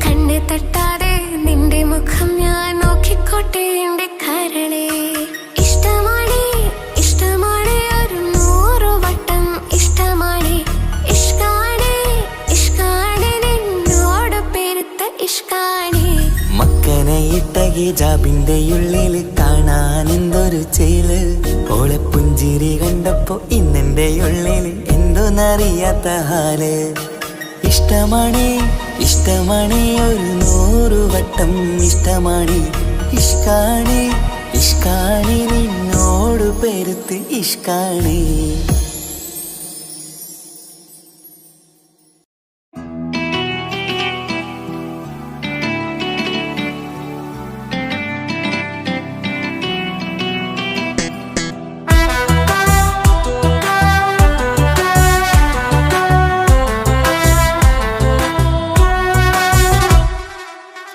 [SPEAKER 1] കണ്ണ് തട്ടാതെ നിന്റെ മുഖം ഞാൻ നോക്കിക്കോട്ടെ എന്റെ കരളെ ഇഷ്ടമാണ് ഇഷ്ടമാണ് ഒരു 100 വട്ടം ഇഷ്ടമാണ് ഇഷ്കാണ് ഇഷ്കാണ് നിന്നോട് പെരുത്ത ഇഷ്കാണ്
[SPEAKER 5] മക്കനയിട്ട ഹിജാബിന്റെ ഉള്ളിൽ കാണാൻ എന്തൊരു ചേല് ഓളെ പുഞ്ചിരി കണ്ടപ്പോ ഇന്നെന്റെ ഉള്ളിൽ എന്തോന്നറിയാത്ത ഹാല് ഇഷ്ടമാണ് ഇഷ്ടമാണ് ഒരു 100 വട്ടം ഇഷ്ടമാണ് ഇഷ്കാണ് ഇഷ്കാണ് നിന്നോട് പെരുത്ത് ഇഷ്കാണ്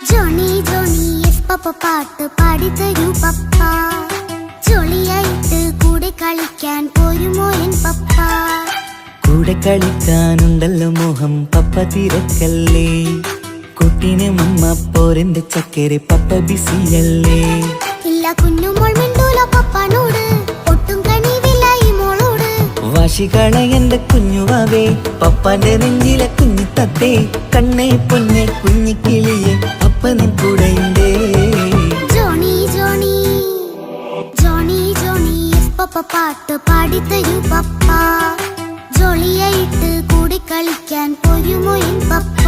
[SPEAKER 4] ജോണി ജോണി എസ് പപ്പ പാട്ട് പാടിത്തരൂ പപ്പ ജോളിയായിട്ട് കൂടെ കളിക്കാൻ പോരുമോ എൻ പപ്പ
[SPEAKER 5] കൂടെ കളിക്കാനുണ്ടല്ലോ മോഹം പപ്പ തിരക്കല്ലേ കുട്ടീനെ മമ്മ പോരെന്റെ ചക്കരെ പപ്പ ബിസിയല്ലേ
[SPEAKER 4] ഇല്ല കുഞ്ഞുമോൾ മിണ്ടൂല പപ്പനോട് ഒട്ടും കണിവില്ല ഈ മോളോട്
[SPEAKER 5] വാശികള എന്റെ കുഞ്ഞുവാവേ പപ്പാന്റെ നെഞ്ചിലെ കുഞ്ഞു മുത്തത്തെ കണ്ണേ പൊന്നെ കുഞ്ഞിക്കിളിയെ അപ്പനും കൂടെയുണ്ടേ.
[SPEAKER 4] ജോണി ജോണി ജോണി ജോണി പപ്പ പാട്ട് പാടിത്തരൂ പപ്പ. ജോളിയായിട്ട് കൂടി കളിക്കാൻ ഒരുമോ എൻ പപ്പ.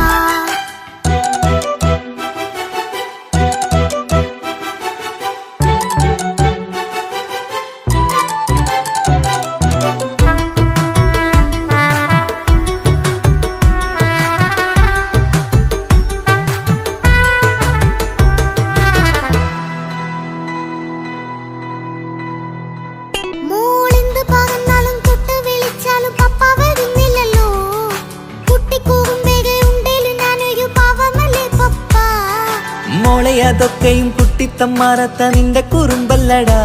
[SPEAKER 5] മോളെ അതൊക്കെയും കുട്ടിത്തമ്മാറത്ത നിന്റെ കുറുമ്പല്ലടാ.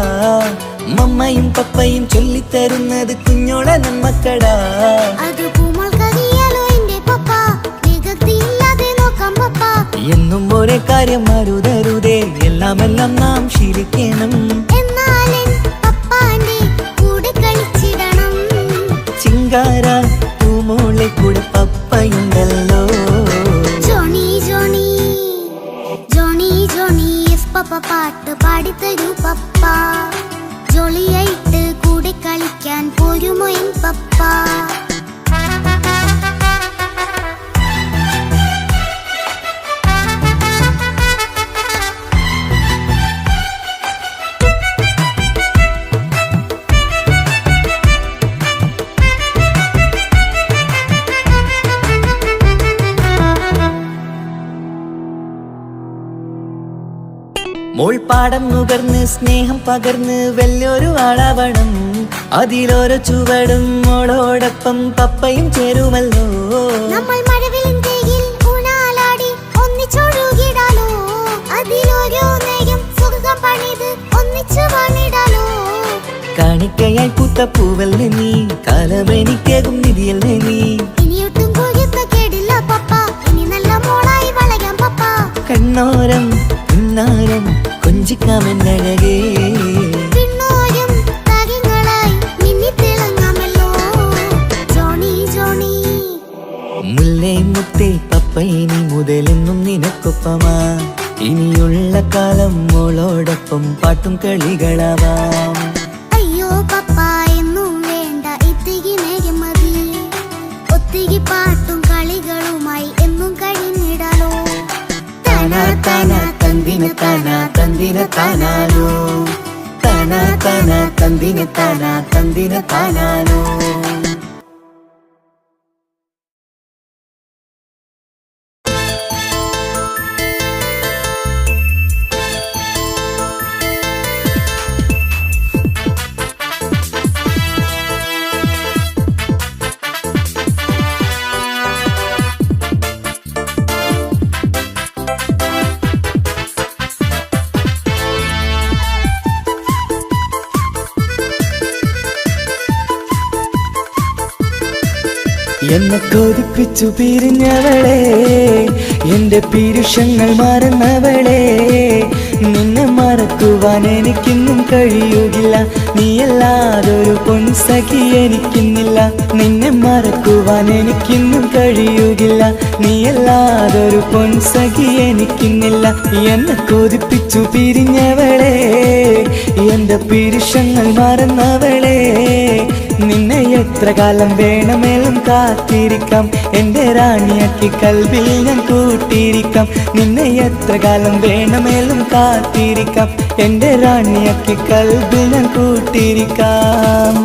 [SPEAKER 5] മമ്മയും പപ്പയും ചൊല്ലിത്തരുന്നത് കുഞ്ഞോളെ നമ്മക്കടാ. എന്നും ഒരേ കാര്യം അരുതരുതേ, എല്ലാം നാം ശീലിക്കണം. ചിങ്കാര പൂമോളെ കൂടെ പപ്പയുണ്ടല്ലോ.
[SPEAKER 4] ജോണി ജോണി ജോണി ജോണി പപ്പ പാട്ട് പാടിത്തരൂ പപ്പ. ജോളിയായിട്ട് കൂടെ കളിക്കാൻ പോരുമോ എൻ പപ്പ.
[SPEAKER 5] മോൾ പാടം നുകർന്ന് സ്നേഹം പകർന്ന് വലിയൊരു ആളാവണം. അതിലോരോ ചുവടും മോളോടൊപ്പം പപ്പയും ചേരുമല്ലോ.
[SPEAKER 4] നമ്മൾ മഴവിലിൻ തേയിൽ ഊഞ്ഞാലാടി ഒന്നിച്ചൊഴുകിടാലോ. അതിലോരോ നേരം സുഖം പണിത് ഒന്നിച്ചു വാണിടാലോ.
[SPEAKER 5] കാണിക്കയായി പൂത്ത പൂവല്ലേ നീ, കാലമെനിക്കേകും നിധിയല്ലേ നീ.
[SPEAKER 4] ഇനിയൊട്ടും കുരുത്ത കേടില്ല പപ്പ, ഇനി നല്ല മോളായി വളരാം പപ്പ.
[SPEAKER 5] കണ്ണോരം പിന്നാരം കൊഞ്ചിക്കാമെന്നഴകേ.
[SPEAKER 4] പിന്നോരം താരങ്ങളായി മിന്നിത്തിളങ്ങാമല്ലോ. ജോണി ജോണി
[SPEAKER 5] മുല്ലേ മുത്തേ പപ്പ ഇനി മുതലെന്നും നിനക്കൊപ്പമാ. ഇനിയുള്ള കാലം മോളോടൊപ്പം പാട്ടും കളികളാവാം.
[SPEAKER 4] അയ്യോ പപ്പ എന്നും വേണ്ട ഇത്തിരി നേരം മതി. ഒത്തിരി പാട്ടും കളികളുമായി എന്നും കഴിഞ്ഞിടാലോ.
[SPEAKER 5] താനാ താനാ തന്തിന താനാ തന്തിന താനാലോ. താനാ താനാ തന്തിന താനാ തന്തിന താനാലോ. എന്നെ കൊതിപ്പിച്ചു പിരിഞ്ഞവളെ, എന്റെ പീരുഷങ്ങൾ മറന്നവളെ. നിന്നെ മറക്കുവാൻ എനിക്കിന്നും കഴിയുകില്ല, നീയല്ലാതൊരു പൊൻസഖി എനിക്കിന്നില്ല. നിന്നെ മറക്കുവാൻ എനിക്കിന്നും കഴിയുകില്ല, നീയല്ലാതൊരു പൊൻസഖി എനിക്കിന്നില്ല. എന്നെ കൊതിപ്പിച്ചു പിരിഞ്ഞവളെ, എന്റെ പീരുഷങ്ങൾ മറന്നവളെ. നിന്നെ എത്ര കാലം വേണമെങ്കിലും കാത്തിരിക്കാം, എന്റെ റാണിയാക്കി കൽവിൽ ഞാൻ കൂട്ടിയിരിക്കാം. നിന്നെ എത്ര കാലം വേണമെങ്കിലും കാത്തിരിക്കാം, എന്റെ റാണിയാക്കി കൽവിൽ ഞാൻ കൂട്ടിയിരിക്കാം.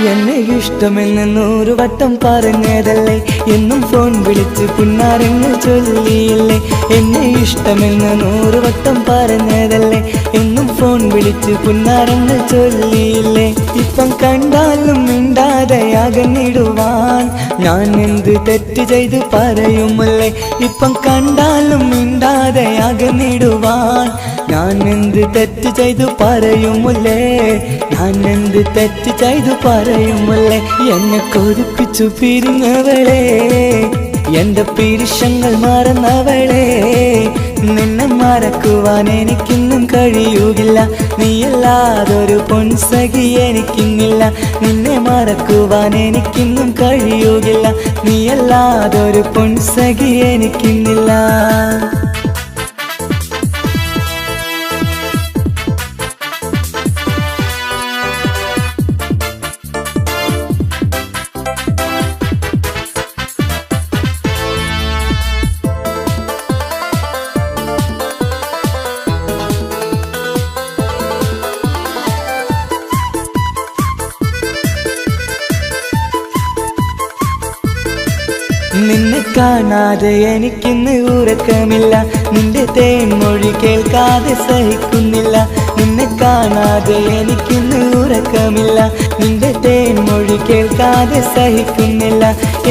[SPEAKER 7] എന്നെ ഇഷ്ടമെന്ന് 100 വട്ടം പറഞ്ഞതല്ലേ, എന്നും ഫോൺ വിളിച്ച് പുന്നാരങ്ങൾ ചൊല്ലിയില്ലേ. എന്നെ ഇഷ്ടമെന്ന് 100 വട്ടം പറഞ്ഞതല്ലേ, എന്നും ഫോൺ വിളിച്ച് പുന്നാരങ്ങൾ ചൊല്ലിയില്ലേ. ഇപ്പം കണ്ടാലും മിണ്ടാതെ അകന്നിടുവാൻ ഞാൻ എന്ത് തെറ്റ് ചെയ്ത് പറയുമല്ലേ. ഇപ്പം കണ്ടാലും മിണ്ടാതെ അകന്നിടുവാൻ ഞാൻ എന്ത് തെറ്റ് ചെയ്തു പറയുമല്ലേ. ഞാൻ എന്ത് തെറ്റ് ചെയ്തു പറയുമല്ലേ. എന്നെ കൊതിപ്പിച്ചു പിരിഞ്ഞവളെ, എന്റെ പിരിശങ്ങൾ മറന്നവളെ. നിന്നെ മറക്കുവാൻ എനിക്കിന്നും കഴിയുകില്ല, നീയല്ലാതൊരു പൊൻസഖി എനിക്കിന്നില്ല. നിന്നെ മറക്കുവാൻ എനിക്കിന്നും കഴിയുകില്ല, നീയല്ലാതൊരു പൊൻസഖി എനിക്കിന്നില്ല. നിന്നെ കാണാതെ എനിക്കിന്ന് ഉറക്കമില്ല, നിന്റെ തേൻമൊഴി കേൾക്കാതെ സഹിക്കുന്നില്ല. നിന്നെ കാണാതെ എനിക്കിന്ന് ഉറക്കമില്ല, നിന്റെ തേൻമൊഴി കേൾക്കാതെ സഹിക്കുന്നില്ല.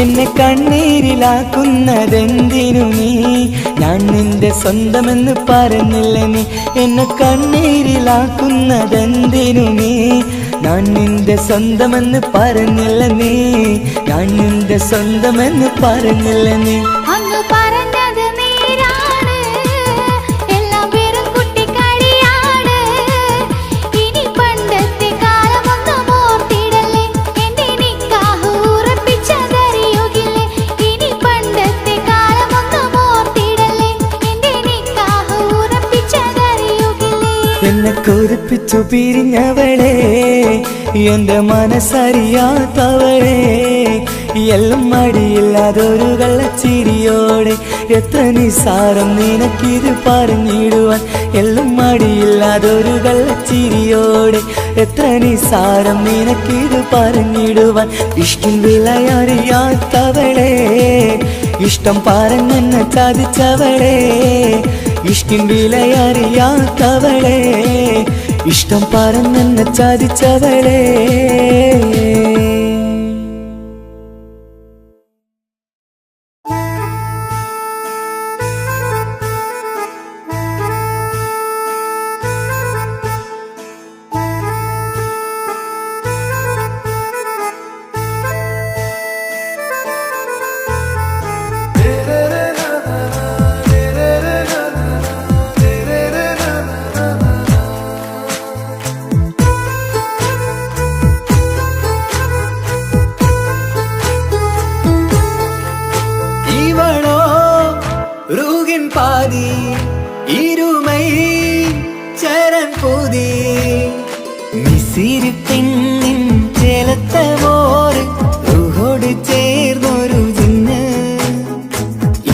[SPEAKER 7] എന്നെ കണ്ണീരിലാക്കുന്നതെന്തിനു നീ, ഞാൻ നിന്റെ സ്വന്തമെന്ന് പറഞ്ഞില്ല നീ. എന്നെ കണ്ണീരിലാക്കുന്നതെന്തിനു നീ, ഞാൻ നിന്റെ സ്വന്തമെന്ന് പറഞ്ഞില്ല നീ. ഞാൻ നിന്റെ സ്വന്തമെന്ന് പറഞ്ഞില്ല നീ.
[SPEAKER 4] അങ്ങ് പറഞ്ഞത് നേരാണ്, എല്ലാം വെറും കുട്ടിക്കളിയാണ്. ഇനി പണ്ടത്തെ കാലമൊന്നും ഓർത്തിടല്ലേ, എന്റെ നിക്കാഹ് ഉറപ്പിച്ചതറിയുകില്ലേ. ഇനി പണ്ടത്തെ കാലമൊന്നും ഓർത്തിടല്ലേ, എന്റെ നിക്കാഹ് ഉറപ്പിച്ചതറിയുകില്ലേ.
[SPEAKER 7] എന്നെ കൊതിപ്പിച്ചു പിരിഞ്ഞവളെ, എന്റെ മനസ്സറിയാത്തവളെ. എല്ലാം മടിയില്ലാതൊരു കള്ളച്ചിരിയോടെ, എത്ര നിസാരം നിനക്കിത് പറഞ്ഞിടുവാൻ. എല്ലാം മടിയില്ലാതൊരു കള്ളച്ചിരിയോടെ, എത്ര നിസാരം നിനക്കിത് പറഞ്ഞിടുവാൻ. ഇഷ്ടം വിലയറിയാത്തവളെ, ഇഷ്ടം പറഞ്ഞെന്നെ ചതിച്ചവളെ. ഇഷ്ടം വിലയറിയാത്തവളെ, ഇഷ്ടം പറഞ്ഞെന്നെ ചതിച്ചവളെ. பாதி இருமை சரண் பூதி மிசிறு பெண்ணின் ചേലത്ത മോര് റൂഹോട് ചേർന്നൊരു ജിന്ന്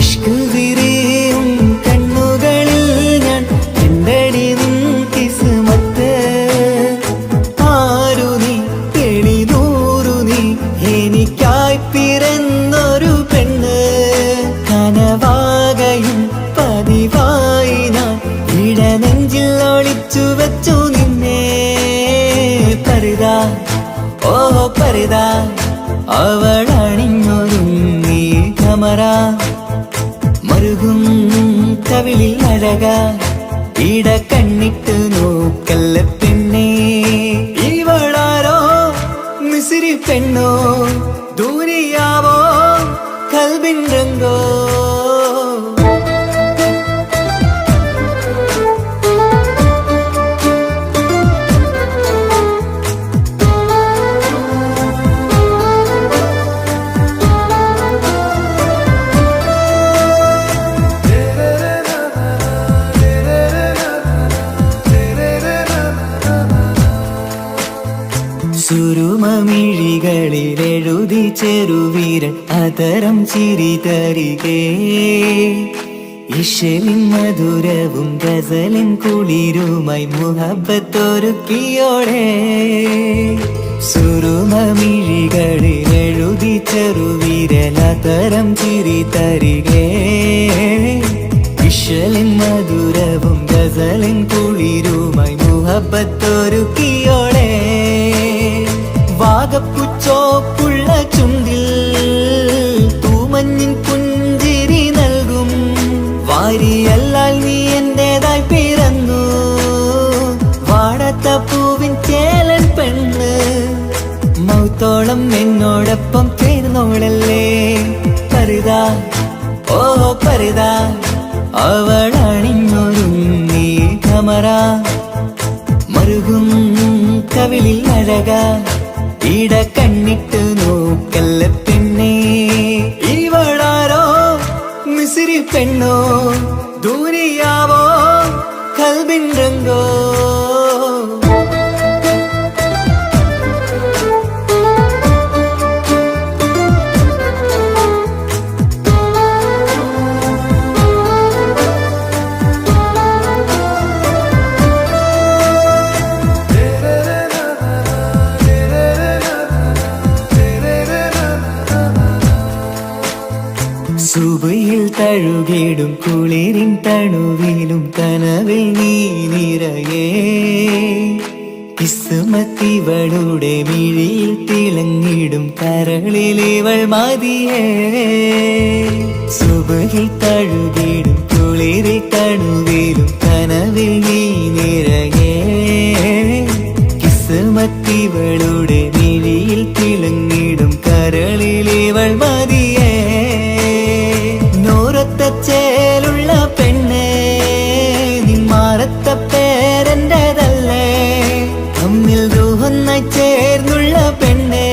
[SPEAKER 7] ഇഷ്ക് വിരിയും കണ്ണുകളിൽ ഞാൻ കണ്ടടി നിൻ കിസ്മത്ത് ആരു നീ തെളിനൂറു നീ എനിക്കായി പിറന്നൊരു പെണ്ണ് കനവാകയും പതിവായി ഞാൻ ഇടനെഞ്ചിൽ ഒളിച്ചു വെച്ചു നിന്നെ പരിതാ ഓ പരിതാ അവളണിഞ്ഞൊരുങ്ങി കമറ മറുകും കവിളിൽ അഴക ഇട കണ്ണിട്ട് നോക്കല്ല പെണ്ണേ ഇവളാരോ മിസിരി പെണ്ണോ ദൂരിയാവോ കൽബിൻ രംഗോ സുരുമമിഴികളിലെഴുതി ചെറുവീരൻ അതരം ചിരി തരികേ ഇശലിൻ മധുരവും ഗസലിൻ കുളിരുമായി മുഹബത്തൊരുക്കിയോടെ സുറുമമിഴികളിൽ എഴുതി ചെറുവിരലതരം ചിരി തരികേ ഇശലിൻ മധുരവും ഗസലിൻ കുളിരുമായി മുഹബത്തൊരുക്കിയോളെ വാഗപ്പുച്ചോപ്പുള്ള ചുണ്ടിൽ തൂമഞ്ഞിൻ പുഞ്ചിരി നൽകും വാരിയല്ലാൽ നീ എന്റേതായി പിറന്നു വാടത്ത പൂവിൻ ചേലൻ പെണ്ണ് മൗത്തോളം എന്നോടൊപ്പം ചേർന്നോളല്ലേ പരിതാ ഓ പരിതാ അവളണിഞ്ഞൊരുങ്ങി കമറ മറുകും കവിളിൽ അഴക ഇട കണ്ണിട്ട് നോക്കല്ല പെണ്ണേ ഇവളാരോ മിസിരി പെണ്ണോ ദൂരിയാവോ കൽബിൻ രംഗോ സുബയിൽ തഴുകിടും കുളിരിൻ തണുവിലും കനവിൽ നീ നിറയേ കിസ്മത്തിവളുടെ മിഴിയിൽ തിളങ്ങിടും കരളിലിവൾ മതിയേ സുബയിൽ തഴുകിടും കുളിരിൽ തണുവിലും കനവിൽ നീ നിറയേ കിസ്മത്തിവളുടെ മിഴിയിൽ തിളങ്ങിടും കരളിലിവൾ മതിയേ ചേലുള്ള പെണ്ണേ നിന്മാറത്ത പേരെന്റേതല്ലേ തമ്മിൽ ദൂഹന്നായി ചേർന്നുള്ള പെണ്ണേ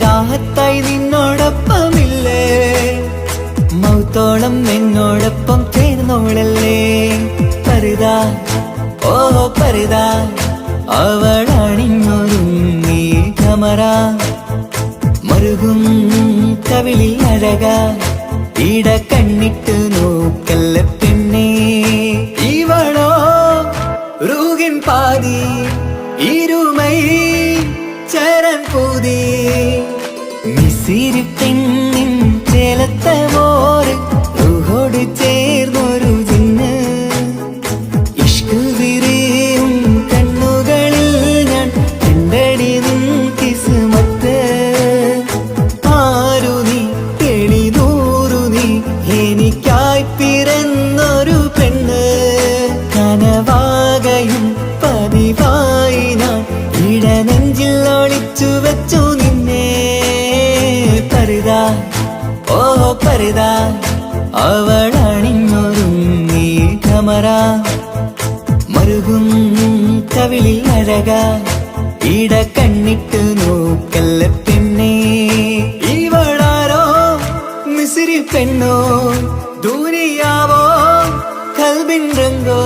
[SPEAKER 7] രാഹത്തായി നിന്നോടൊപ്പമില്ലേ മൗത്തോളം എന്നോടൊപ്പം ചേർന്നോളല്ലേ പരിതാ ഓ പരിതാ അവളണിഞ്ഞൊരുങ്ങി കമറ മറുകും കവിളിൽ അഴക ഇട കണ്ണിട്ട് നോക്കല്ല പെണ്ണേ ഇവളോ റൂകിൻ പാതി ഇരുമൈ ചരൻ പൂതി മിസിരി പെണ്ണിൻ ചേലത്ത മോര് റൂഹോട് ചേർന്നൊരു ജിന്ന് ഇഷ്ക് വിരിയും കണ്ണുകളിൽ ഞാൻ കണ്ടടി നിൻ കിസ്മത്ത് ആരു നീ എനിക്കായി പിറന്നൊരു പെണ്ണ് കനവാകയും പതിവായി ഞാൻ ഇടനെഞ്ചിൽ ഒളിച്ചു വെച്ചു നിന്നെ പരിതാ ഓ പരിതാ അവളണിഞ്ഞൊരുങ്ങി കമറ മറുകും കവിളിൽ അഴക ഇട കണ്ണിട്ട് നോക്കല്ല പെണ്ണേ ഇവളാരോ മിസിരി പെണ്ണോ ദൂരിയാവോ കൽബിൻ രംഗോ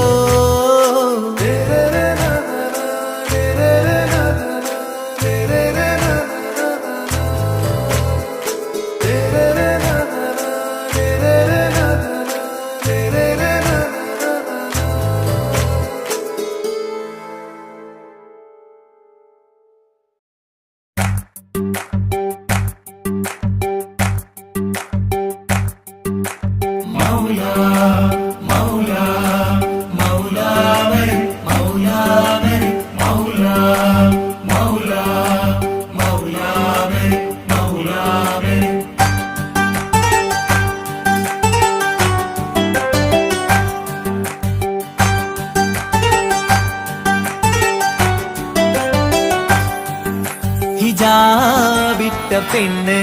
[SPEAKER 7] ഹിജാബിട്ട പെണ്ണ്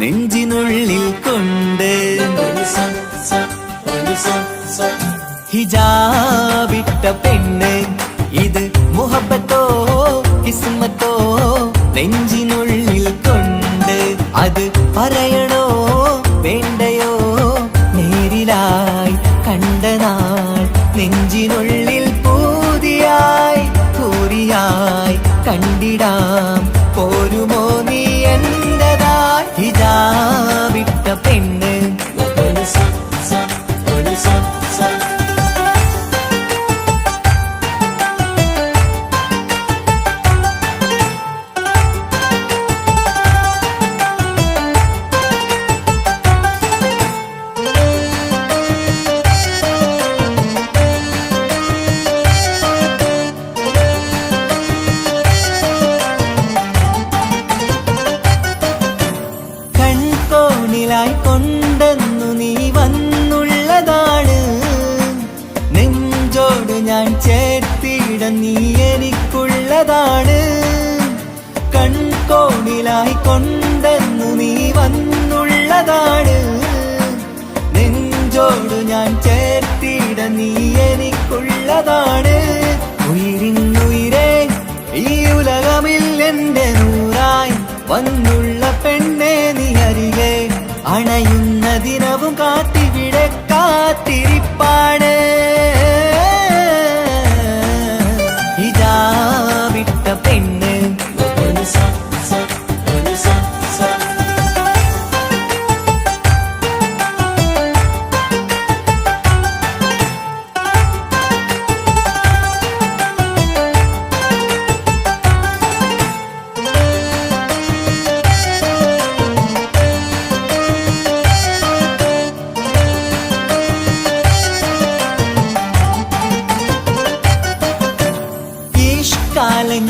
[SPEAKER 7] നെഞ്ചിനുള്ളിൽ കൊണ്ട് ഹിജാബിട്ട പെണ്ണ് ഇത് മുഹബത്തോ കിസ്മത്തോ നെഞ്ചിനുള്ളിൽ കൊണ്ട് അത് പറയണോ വേണ്ടയോ നേരിലായി കണ്ട നാൾ നെഞ്ചിനുള്ളിൽ പൂതിയായി പൂരിയായി കണ്ടിടാം പോരുമോ നീ എന്റതായി ഹിജാബിട്ട പെണ്ണ് കൂട്ടായി കൊണ്ടെന്നു നീ വന്നുള്ളതാണ്. നെഞ്ചോട് ഞാൻ ചേർത്തിട നീ എനിക്കുള്ളതാണ്. ഉയിരിന്നുയിരേ ഈ ഉലകമിൽ എന്റെ നൂറായി വന്നുള്ള പെണ്ണെ നീ അരികെ അണയുന്ന ദിനവും കാത്തിവിടെ കാത്തിരിപ്പാണ്. ഇതാ വിട്ട പെണ്ണ്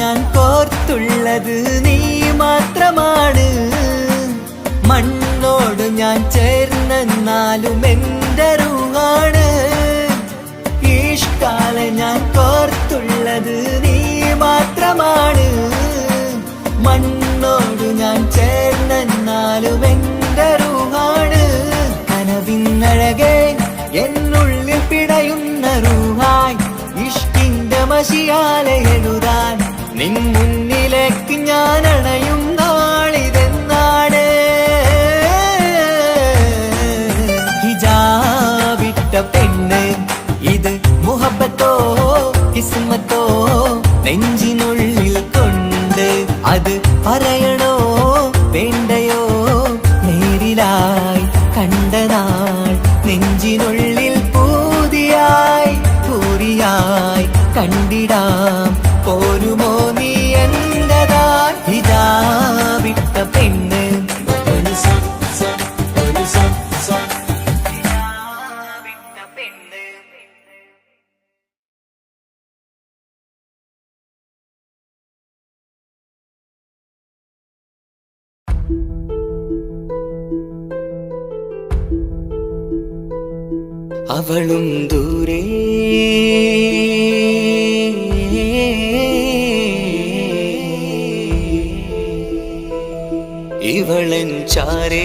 [SPEAKER 7] ഞാൻ കോർത്തുള്ളത് നീ മാത്രമാണ്. മണ്ണോട് ഞാൻ ചേർന്നെന്നാലും എന്റെ റൂഹാണ്. ഈഷ്കാലെ ഞാൻ കോർത്തുള്ളത് നീ മാത്രമാണ്. മണ്ണോട് ഞാൻ ചേർന്നെന്നാലും എന്റെ റൂഹാണ്. കനവിന്നഴകെ എന്നുള്ളിൽ പിടയുന്ന റൂഹായി ഇഷ്കിന്റെ മഷിയാലെ എഴുതാൻ നിൻ മുന്നിലേക്ക് ഞാൻ അണയും നാളിതെന്നാണ്. ഹിജാബിട്ട പെണ്ണ് ഇത് മുഹബത്തോ കിസ്മത്തോ നെഞ്ചിനുള്ളിൽ കൊണ്ട് അത് പറയണോ വേണ്ടയോ നേരിലായി കണ്ട നാൾ നെഞ്ചിനുള്ളിൽ പൂതിയായി പൂരിയായി കണ്ടിടാം പോരുമോ നീ എന്റതാ. ഇതാ വിട്ട പെണ്ണ് അവളും ദൂരെ ഇവളൻ ചാരേ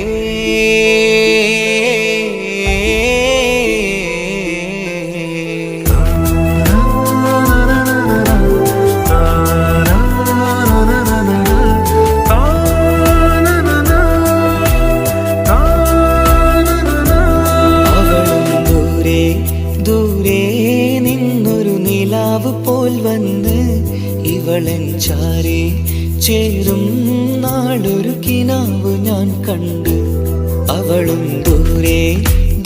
[SPEAKER 7] പോൽ വന്ന് ഇവളൻ ചാരേ ചേരും നാളൊരു കിനാവ് ഞാൻ കണ്ട്. അവളും ദൂരെ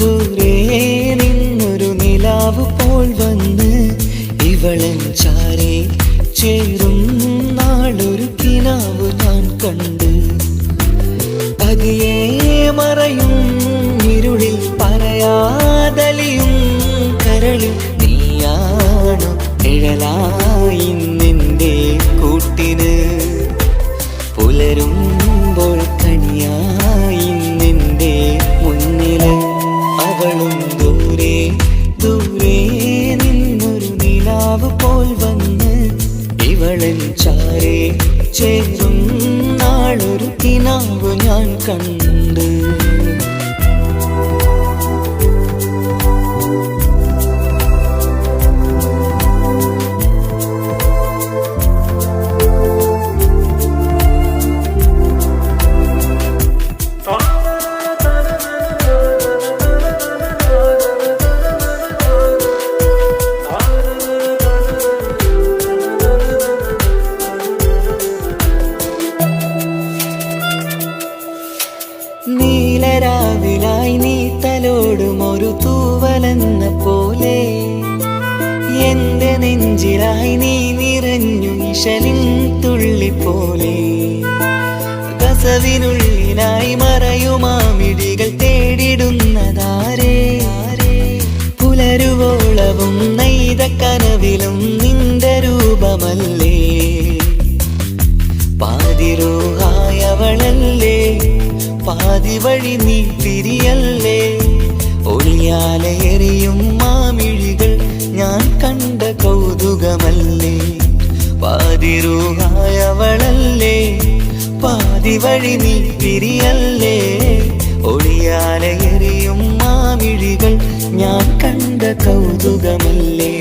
[SPEAKER 7] ദൂരെ നിന്നൊരു നിലാവ് പോൽ വന്ന് ഇവളൻ ചാരേ ചേരും നാളൊരു കിനാവ് ഞാൻ കണ്ട്. പതിയെ മറയും ഇരുളിൽ പറയാതലിയും കരളിൽ നീയാണു നിഴലായി നിന്റെ കൂട്ടിന്. പുലരുമ്പോൾ കണിയായി നിന്റെ മുന്നില്. അവളും ദൂരെ ദൂരെ നിന്നൊരു നിലാവ് പോൽ വന്ന് ഇവളൻ ചാരേ ചേരും നാളൊരു കിനാവ് ഞാൻ കണ്ട്. നീലരാവിലായി നീ തലോടും ഒരു തൂവലെന്ന പോലെ എന്റെ നെഞ്ചിലായി നീ നിറഞ്ഞു ഇശലിൻ തുള്ളി പോലെ. കസവിനുള്ളിലായി മറയുമാമിടികൾ തേടിടുന്നതാരേ. പുലരുവോളവും നെയ്ത കനവിലും നിന്റെ രൂപമല്ലേ. പാതിരൂഹായവളല്ലേ പാതി വഴി നീ തിരിയല്ലേ. ഒളിയാലെ എറിയും മാമിഴികൾ ഞാൻ കണ്ട കൗതുകമല്ലേ. പാതിരൂഹായവളല്ലേ പാതി പാതി വഴി നീ പിരിയല്ലേ. ഒളിയാലെ എറിയും മാവിഴികൾ ഞാൻ കണ്ട കൗതുകമല്ലേ.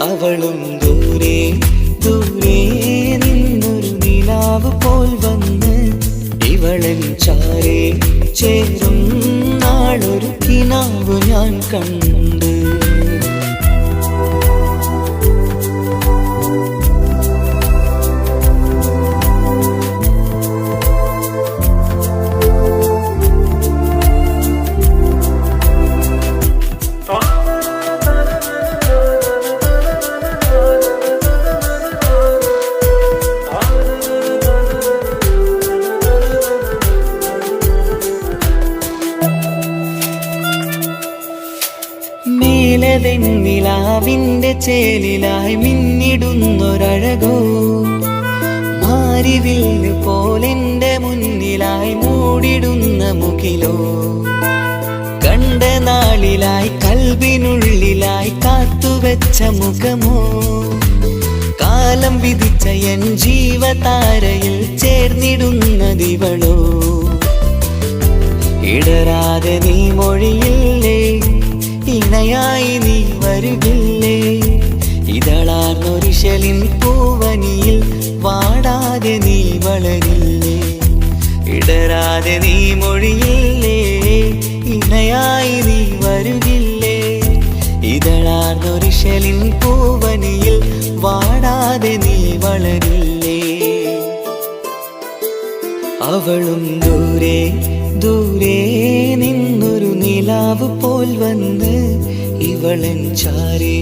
[SPEAKER 7] അവളും ദൂരെ ദൂരെ നിന്നൊരു നിലാവ് പോൽ വന്ന് ഇവളൻ ചാരേ ചേരും നാളൊരു കിനാവ് ഞാൻ കണ്ട്. നിലാവിന്റെ ചേലിലായി മിന്നിടുന്നൊരഴകോ മാരിവില്ല് പോലെന്റെ മുന്നിലായി മൂടിടുന്ന മുകിലോ. കണ്ട നാളിലായി കൽബിനുള്ളിലായി കാത്തുവെച്ച മുഖമോ. കാലം വിധിച്ച എൻ ജീവതാരയിൽ ചേർന്നിടുന്നതിവളോ. ഇടരാതെ നീ മൊഴിയില്ലേ, ഇണയായി നീ വരുകില്ലേ. ഇതളാർന്നൊരിശലിൻ പൂവനിയിൽ വാടാതെ നീ വളരില്ലേ. ഇടരാതെ നീ മൊഴിയില്ലേ, ഇണയായി നീ വരുകില്ലേ. ഇതളാർന്നൊരിശലിൻ പൂവനിയിൽ വാടാതെ നീ വളരില്ലേ. അവളും ദൂരെ ദൂരെ നിന്നൊരു നിലാവ് പോൽ വന്ന് ഇവളൻ ചാരേ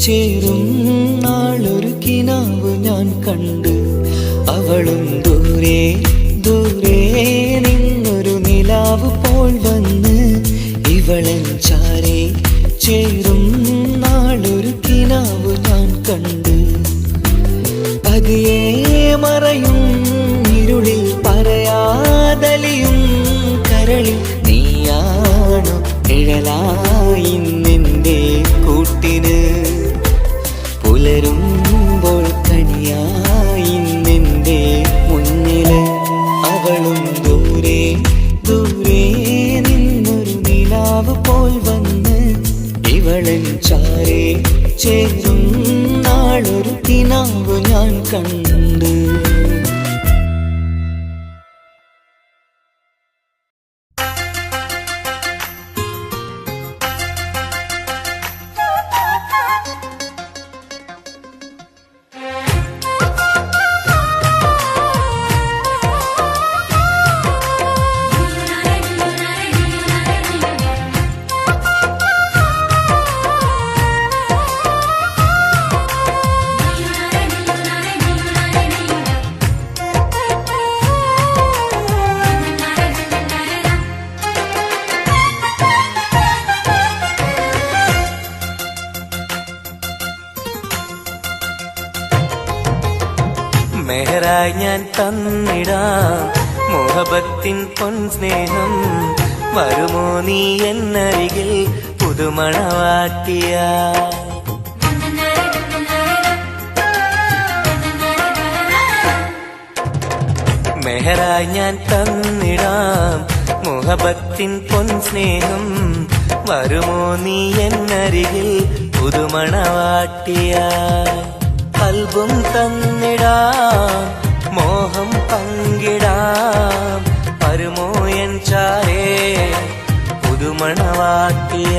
[SPEAKER 7] ചേരും നാളൊരു കിനാവ് ഞാൻ കണ്ട്. അവളും ദൂരെ ദൂരെ നിന്നൊരു നിലാവ് പോൽ വന്ന് ഇവളൻ ചാരേ ചേരും നാളൊരു കിനാവ് ഞാൻ കണ്ട്. പതിയെ മറയും ഇരുളിൽ പറയാതലിയും കരളിൽ നീയാണു നിഴലായി നിന്റെ കൂട്ടിന്. പുലരുമ്പോൾ കണിയായി നിന്റെ മുന്നില്. അവളും ദൂരെ ദൂരെ നിന്നൊരു നിലാവ് പോൽ വന്ന് ഇവളൻ ചാരേ ചേരും നാളൊരു കിനാവ് ഞാൻ കണ്ട്.
[SPEAKER 6] മെഹറായി ഞാൻ തന്നിടാം മോഹബത്തിൻ പൊൻസ്നേഹം. വരുമോ നീ എന്നരികിൽ പുതുമണവാട്ടിയ. മെഹറായി ഞാൻ തന്നിടാം മോഹബത്തിൻ പൊൻസ്നേഹം. വരുമോ നീ എന്നരികിൽ പുതുമണവാട്ടിയ. കൽബും തന്നിടാം മോഹം പങ്കിടാം. വരുമോ എൻ ചാരേ പുതുമണവാട്ടിയ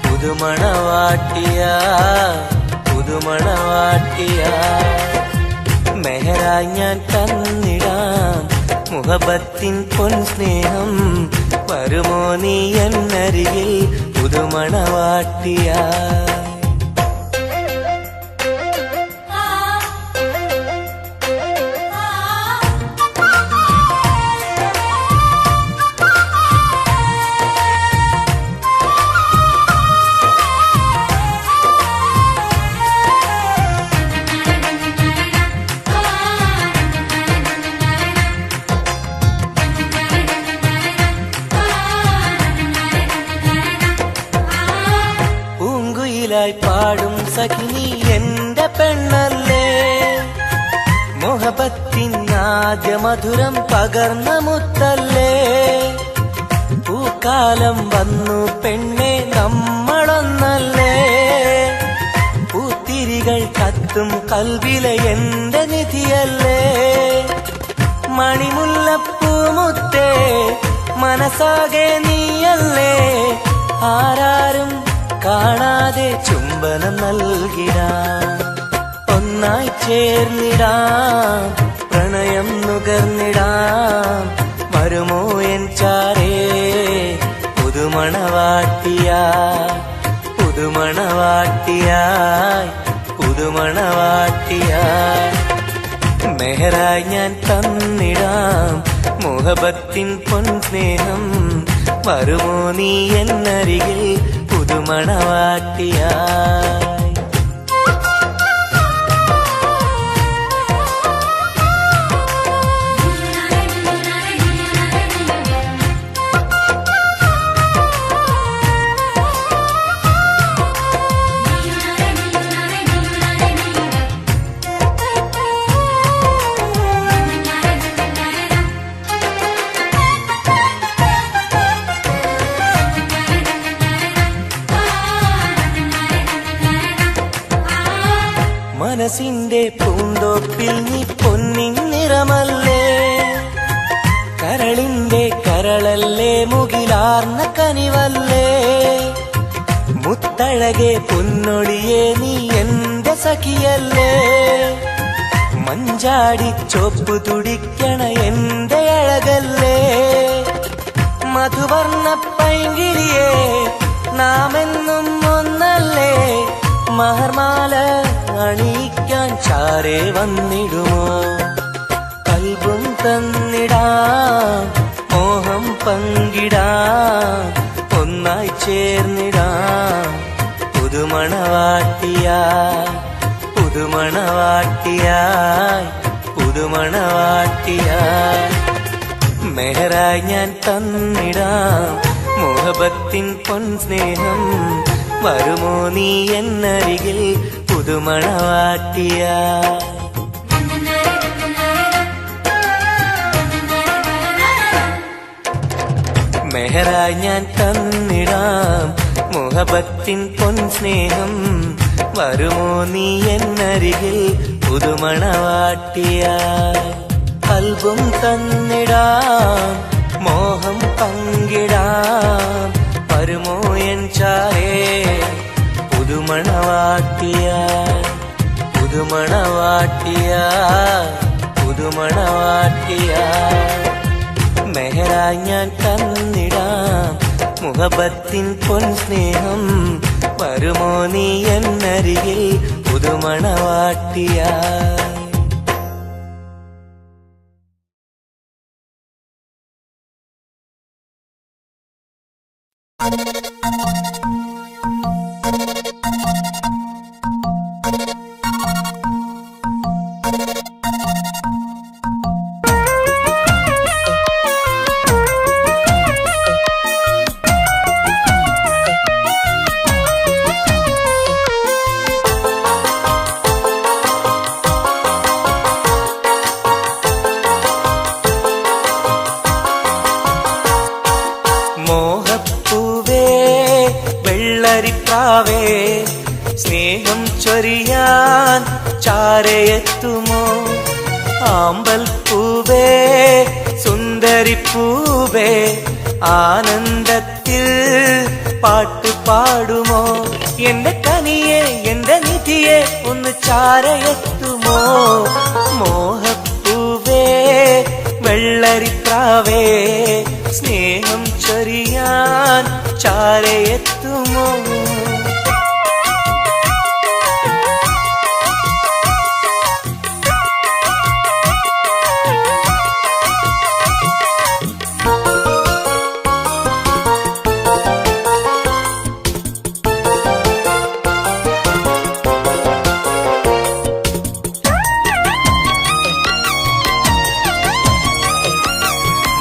[SPEAKER 6] പുതുമണവാട്ടിയ പുതുമണവാട്ടിയ. മെഹറായി ഞാൻ തന്നിടാം മുഹബത്തിൻ പൊൻസ്നേഹം. വരുമോ നീ എന്നരികിൽ പുതുമണവാട്ടിയ.
[SPEAKER 7] മോഹബത്തിൻ ആദ്യ മധുരം പകർന്ന മുത്തല്ലേ പൂക്കാലം വന്നു പെണ്ണെ നമ്മളൊന്നല്ലേ പൂത്തിരികൾ കത്തും കൽവിലെ എന്റെ നിധിയല്ലേ മണിമുല്ലപ്പൂമുത്തേ മനസ്സാകെ നീയല്ലേ ആരാരും കാണാതെ ചുംബനം നൽകിടാം ഒന്നായി ചേർന്നിടാം പ്രണയം നുകർന്നിടാം വരുമോ എൻ ചാരേ പുതുമണവാട്ടിയായി പുതുമണവാട്ടിയായി പുതുമണവാട്ടിയായി മെഹറായി ഞാൻ തന്നിടാം മോഹബത്തിൻ പൊൻസ്നേഹം വരുമോ നീ എന്നരികിൽ പുതുമണവാട്ടിയായി മനസ്സിന്റെ പൂന്തോപ്പിൽ നീ പൊന്നിൻ നിറമല്ലേ കരളിന്റെ കരളല്ലേ മുകിലാർന്ന കനിവല്ലേ മുത്തഴകെ പൊന്നൊളിയെ നീ എന്റെ സഖിയല്ലേ മഞ്ചാടി ചോപ്പ് തുടിക്കണ എന്റെ അഴകല്ലേ മധുവർണ്ണ പൈങ്കിളിയെ നാമെന്നും ഒന്നല്ലേ മഹർമാല അണിയിക്കാൻ ചാരേ വന്നിടുമോ കൽബും തന്നിടാം മോഹം പങ്കിടാം ഒന്നായി ചേർന്നിടാം പുതുമണവാട്ടിയായി പുതുമണവാട്ടിയായി പുതുമണവാട്ടിയായി മെഹറായി ഞാൻ തന്നിടാം മോഹബത്തിൻ പൊൻസ്നേഹം വരുമോ നീ എന്നരികിൽ പുതുമണവാട്ടിയായി മെഹറായി ഞാൻ തന്നിടാം മോഹബത്തിൻ പൊൻസ്നേഹം വരുമോ നീ എന്നരികിൽ പുതുമണവാട്ടിയായി കൽബും തന്നിടാം മോഹം പങ്കിടാം വരുമോ എൻ ചാരേ പുതുമണവാട്ടിയായി പുതുമണവാട്ടിയായി പുതുമണവാട്ടിയായി മെഹറായി ഞാൻ തന്നിടാം മുഹബത്തിൻ പൊൻസ്നേഹം വരുമോ നീ എന്നരികിൽ പുതുമണവാട്ടിയായി മോഹപ്പൂവേ വെള്ളരിപ്രാവേ സ്നേഹം ചൊരിയാൻ ചാരയെത്തുമോ ആമ്പൽ പൂവേ സുന്ദരിപ്പൂവേ ആനന്ദത്തിൽ പാട്ടു പാടുമോ എന്റെ കനിയെ എന്റെ നിധിയെ ഒന്ന് ചാരയെത്തുമോ മോഹപ്പൂവേ വെള്ളരിപ്രാവേ സ്നേഹം ചൊരിയാൻ ചാരയെത്തുമോ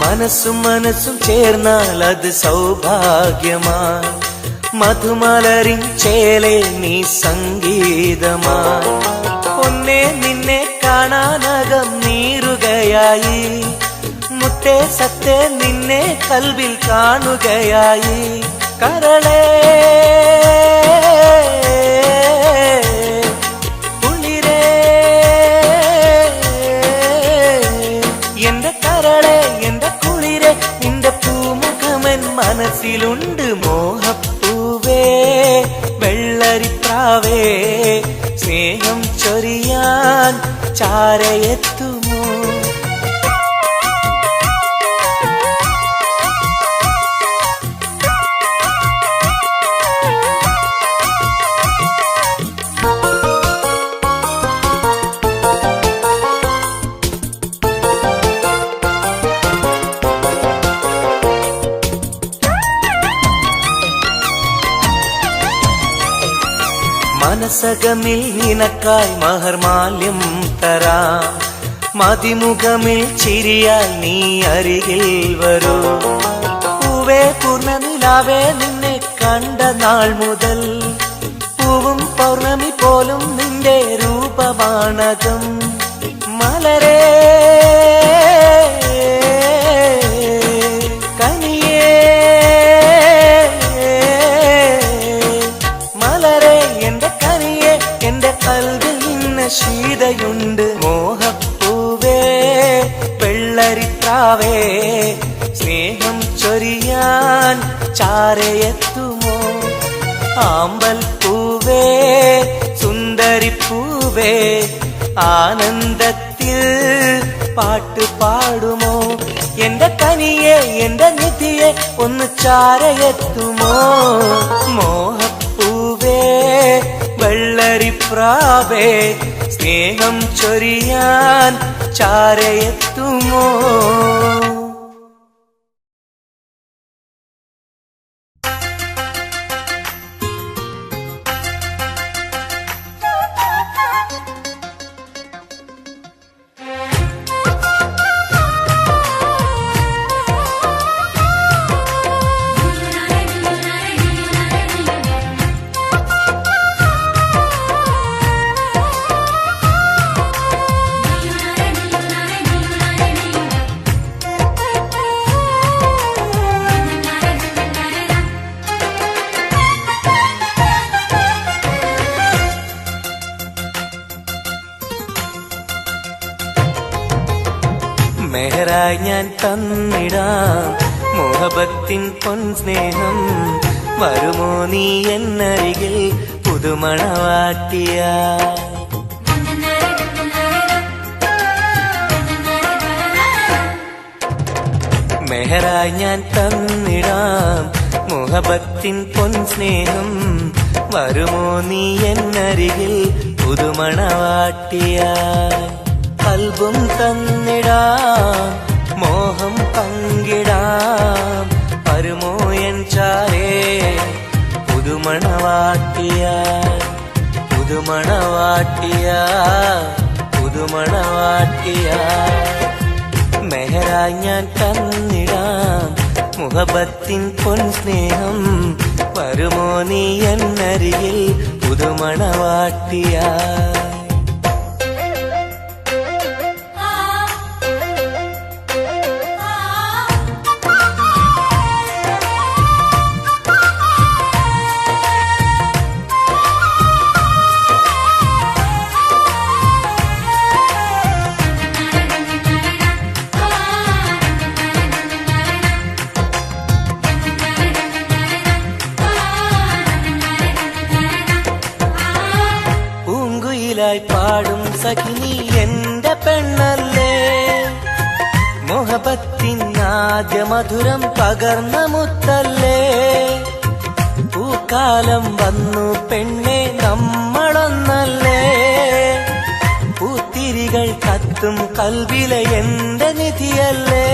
[SPEAKER 7] മനസ്സും മനസ്സും ചേർന്നാൽ അത് സൗഭാഗ്യമായി മധുമലരിൻ ചേലെ നീ സംഗീതമായി പൊന്നെ നിന്നെ കാണാനകം നീറുകയായി, മുത്തേ സത്തേ നിന്നെ കൽവിൽ കാണുകയായി. കരളേ കുളിരേ എന്റെ കരളേ എന്റെ കുളിരേ, നിന്റെ പൂമുഖമൻ മനസ്സിലുണ്ട്. മോഹപ്പൂവേ വെള്ളരിപ്രാവേ, സ്നേഹം ചൊരിയാൻ ചാരയെത്തുമോ? മനസകമിൽ നിനക്കായി മഹർമാല്യം തരാം, മതിമുഖമിൽ ചിരിയാൽ നീ അരികിൽ വരൂ. പൂവേ പൂർണ്ണനിലാവേ നിന്നെ കണ്ട നാൾ മുതൽ, പൂവും പൗർണമി പോലും നിന്റെ രൂപമാണകം. മലരേ കനിയേ മലരേ എന്റെ കനിയേ, എന്റെ കൽവിൽ നിന്ന ശീതയുണ്ട്. മോഹപ്പൂവേ വെള്ളരിപ്രാവേ, സ്നേഹം ചൊരിയാൻ ചാരയെത്തുമോ? ആമ്പൽ പൂവേ സുന്ദരിപ്പൂവേ, ആനന്ദത്തിൽ പാട്ട് പാടുമോ? എന്റെ കനിയെ എന്റെ നിധിയെ ഒന്ന് ചാരയെത്തുമോ? മോഹപ്പൂവേ വെള്ളരിപ്രാവേ, സ്നേഹം ചൊരിയാൻ ചാരയെത്തുമോ? മെഹറായി ഞാൻ തന്നിടാം മോഹബത്തിൻ പൊൻസ്നേഹം, വരുമോ നീ എന്നരികിൽ പുതുമണവാട്ടിയ? മെഹറായി ഞാൻ തന്നിടാം മോഹബത്തിൻ പൊൻസ്നേഹം, വരുമോ നീ എന്നരികിൽ പുതുമണവാട്ടിയ? കൽബും തന്നിടാം മോഹം പങ്കിടാം, വരുമോ എൻ ചാരേ പുതുമണവാട്ടിയ? പുതുമണവാട്ടിയ പുതുമണവാട്ടിയ. മെഹറായി ഞാൻ തന്നിടാം മുഹബത്തിൻ പൊൻസ്നേഹം, വരുമോ നീ എന്നരികിൽ പുതുമണവാട്ടിയ? പാടും സഖിനി എന്റെ പെണ്ണല്ലേ, മോഹബത്തിൻ ആദ്യ മധുരം പകർന്ന മുത്തല്ലേ. പൂക്കാലം വന്നു പെണ്ണെ നമ്മളൊന്നല്ലേ, പൂത്തിരികൾ കത്തും കൽവിലെ എന്റെ നിധിയല്ലേ.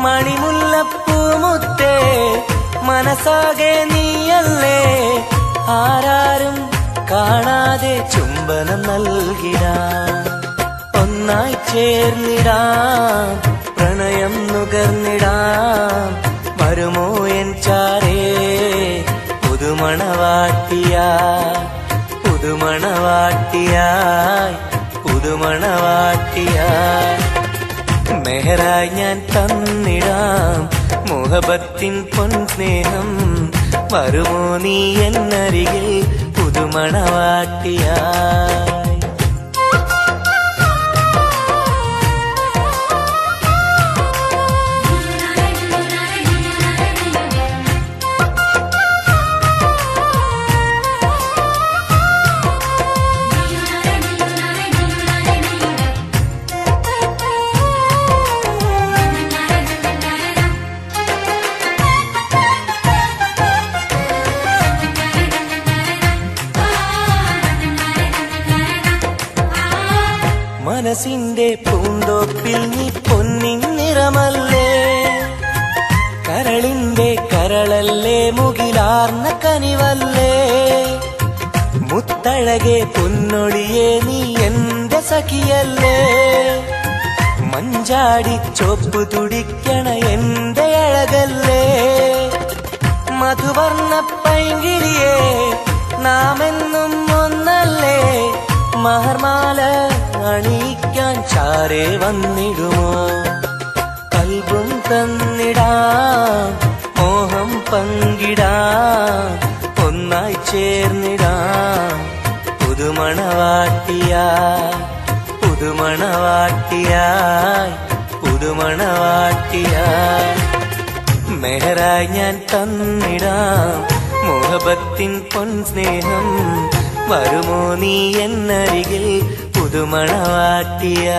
[SPEAKER 7] മണിമുല്ലപ്പൂമുത്തേ മനസ്സാകെ നീയല്ലേ, ആരാരും കാണാതെ ചുംബനം നൽകിടാം, ഒന്നായി ചേർന്നിടാം, പ്രണയം നുകർന്നിടാം, വരുമോ എൻ ചാരേ പുതുമണവാട്ടിയ? പുതുമണവാട്ടിയ
[SPEAKER 5] പുതുമണവാട്ടിയായി പുതുമണവാട്ടിയായി മെഹറായി ഞാൻ തന്നിടാം മുഹബത്തിൻ പൊൻസ്നേഹം വരുമോ നീ എന്നരികിൽ പുതുമണവാട്ടിയായി മനസ്സിന്റെ പൂന്തോപ്പിൽ നീ പൊന്നിൻ നിറമല്ലേ കരളിന്റെ കരളല്ലേ മുകിലാർന്ന കനിവല്ലേ മുത്തഴകെ പൊന്നൊളിയെ നീ എന്റെ സഖിയല്ലേ മഞ്ചാടി ചോപ്പ് തുടിക്കണ എന്റെ അഴകല്ലേ മധുവർണ്ണ പൈങ്കിളിയെ നാമെന്നും ഒന്നല്ലേ മഹർമാല അണിയിക്കാൻ ചാരേ വന്നിടുമോ കൽബും തന്നിടാം മോഹം പങ്കിടാം ഒന്നായി ചേർന്നിടാം പുതുമണവാട്ടിയായി പുതുമണവാട്ടിയായി പുതുമണവാട്ടിയായി മെഹറായി ഞാൻ തന്നിടാം മുഹബത്തിൻ പൊൻസ്നേഹം വരുമോ നീ എന്നരികിൽ പുതുമണവാട്ടിയായി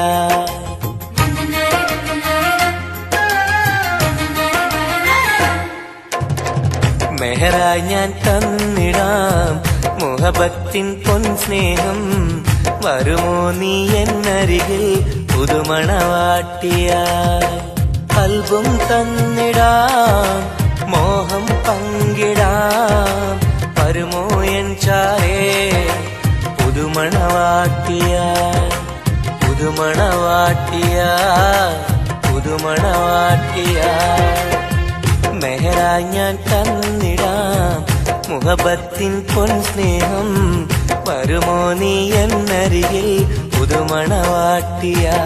[SPEAKER 5] മെഹറായി ഞാൻ തന്നിടാം മുഹബത്തിൻ പൊൻസ്നേഹം വരുമോ നീ എന്നരികിൽ പുതുമണവാട്ടിയായി കൽബും തന്നിടാം മോഹം പങ്കിടാം വരുമോ എൻ ചാരേ പുതുമണവാട്ടിയായി പുതുമണവാട്ടിയായി പുതുമണവാട്ടിയായി മെഹറായി ഞാൻ തന്നിടാം മുഹബത്തിൻ പൊൻസ്നേഹം വരുമോ നീ എന്നരികിൽ പുതുമണവാട്ടിയായി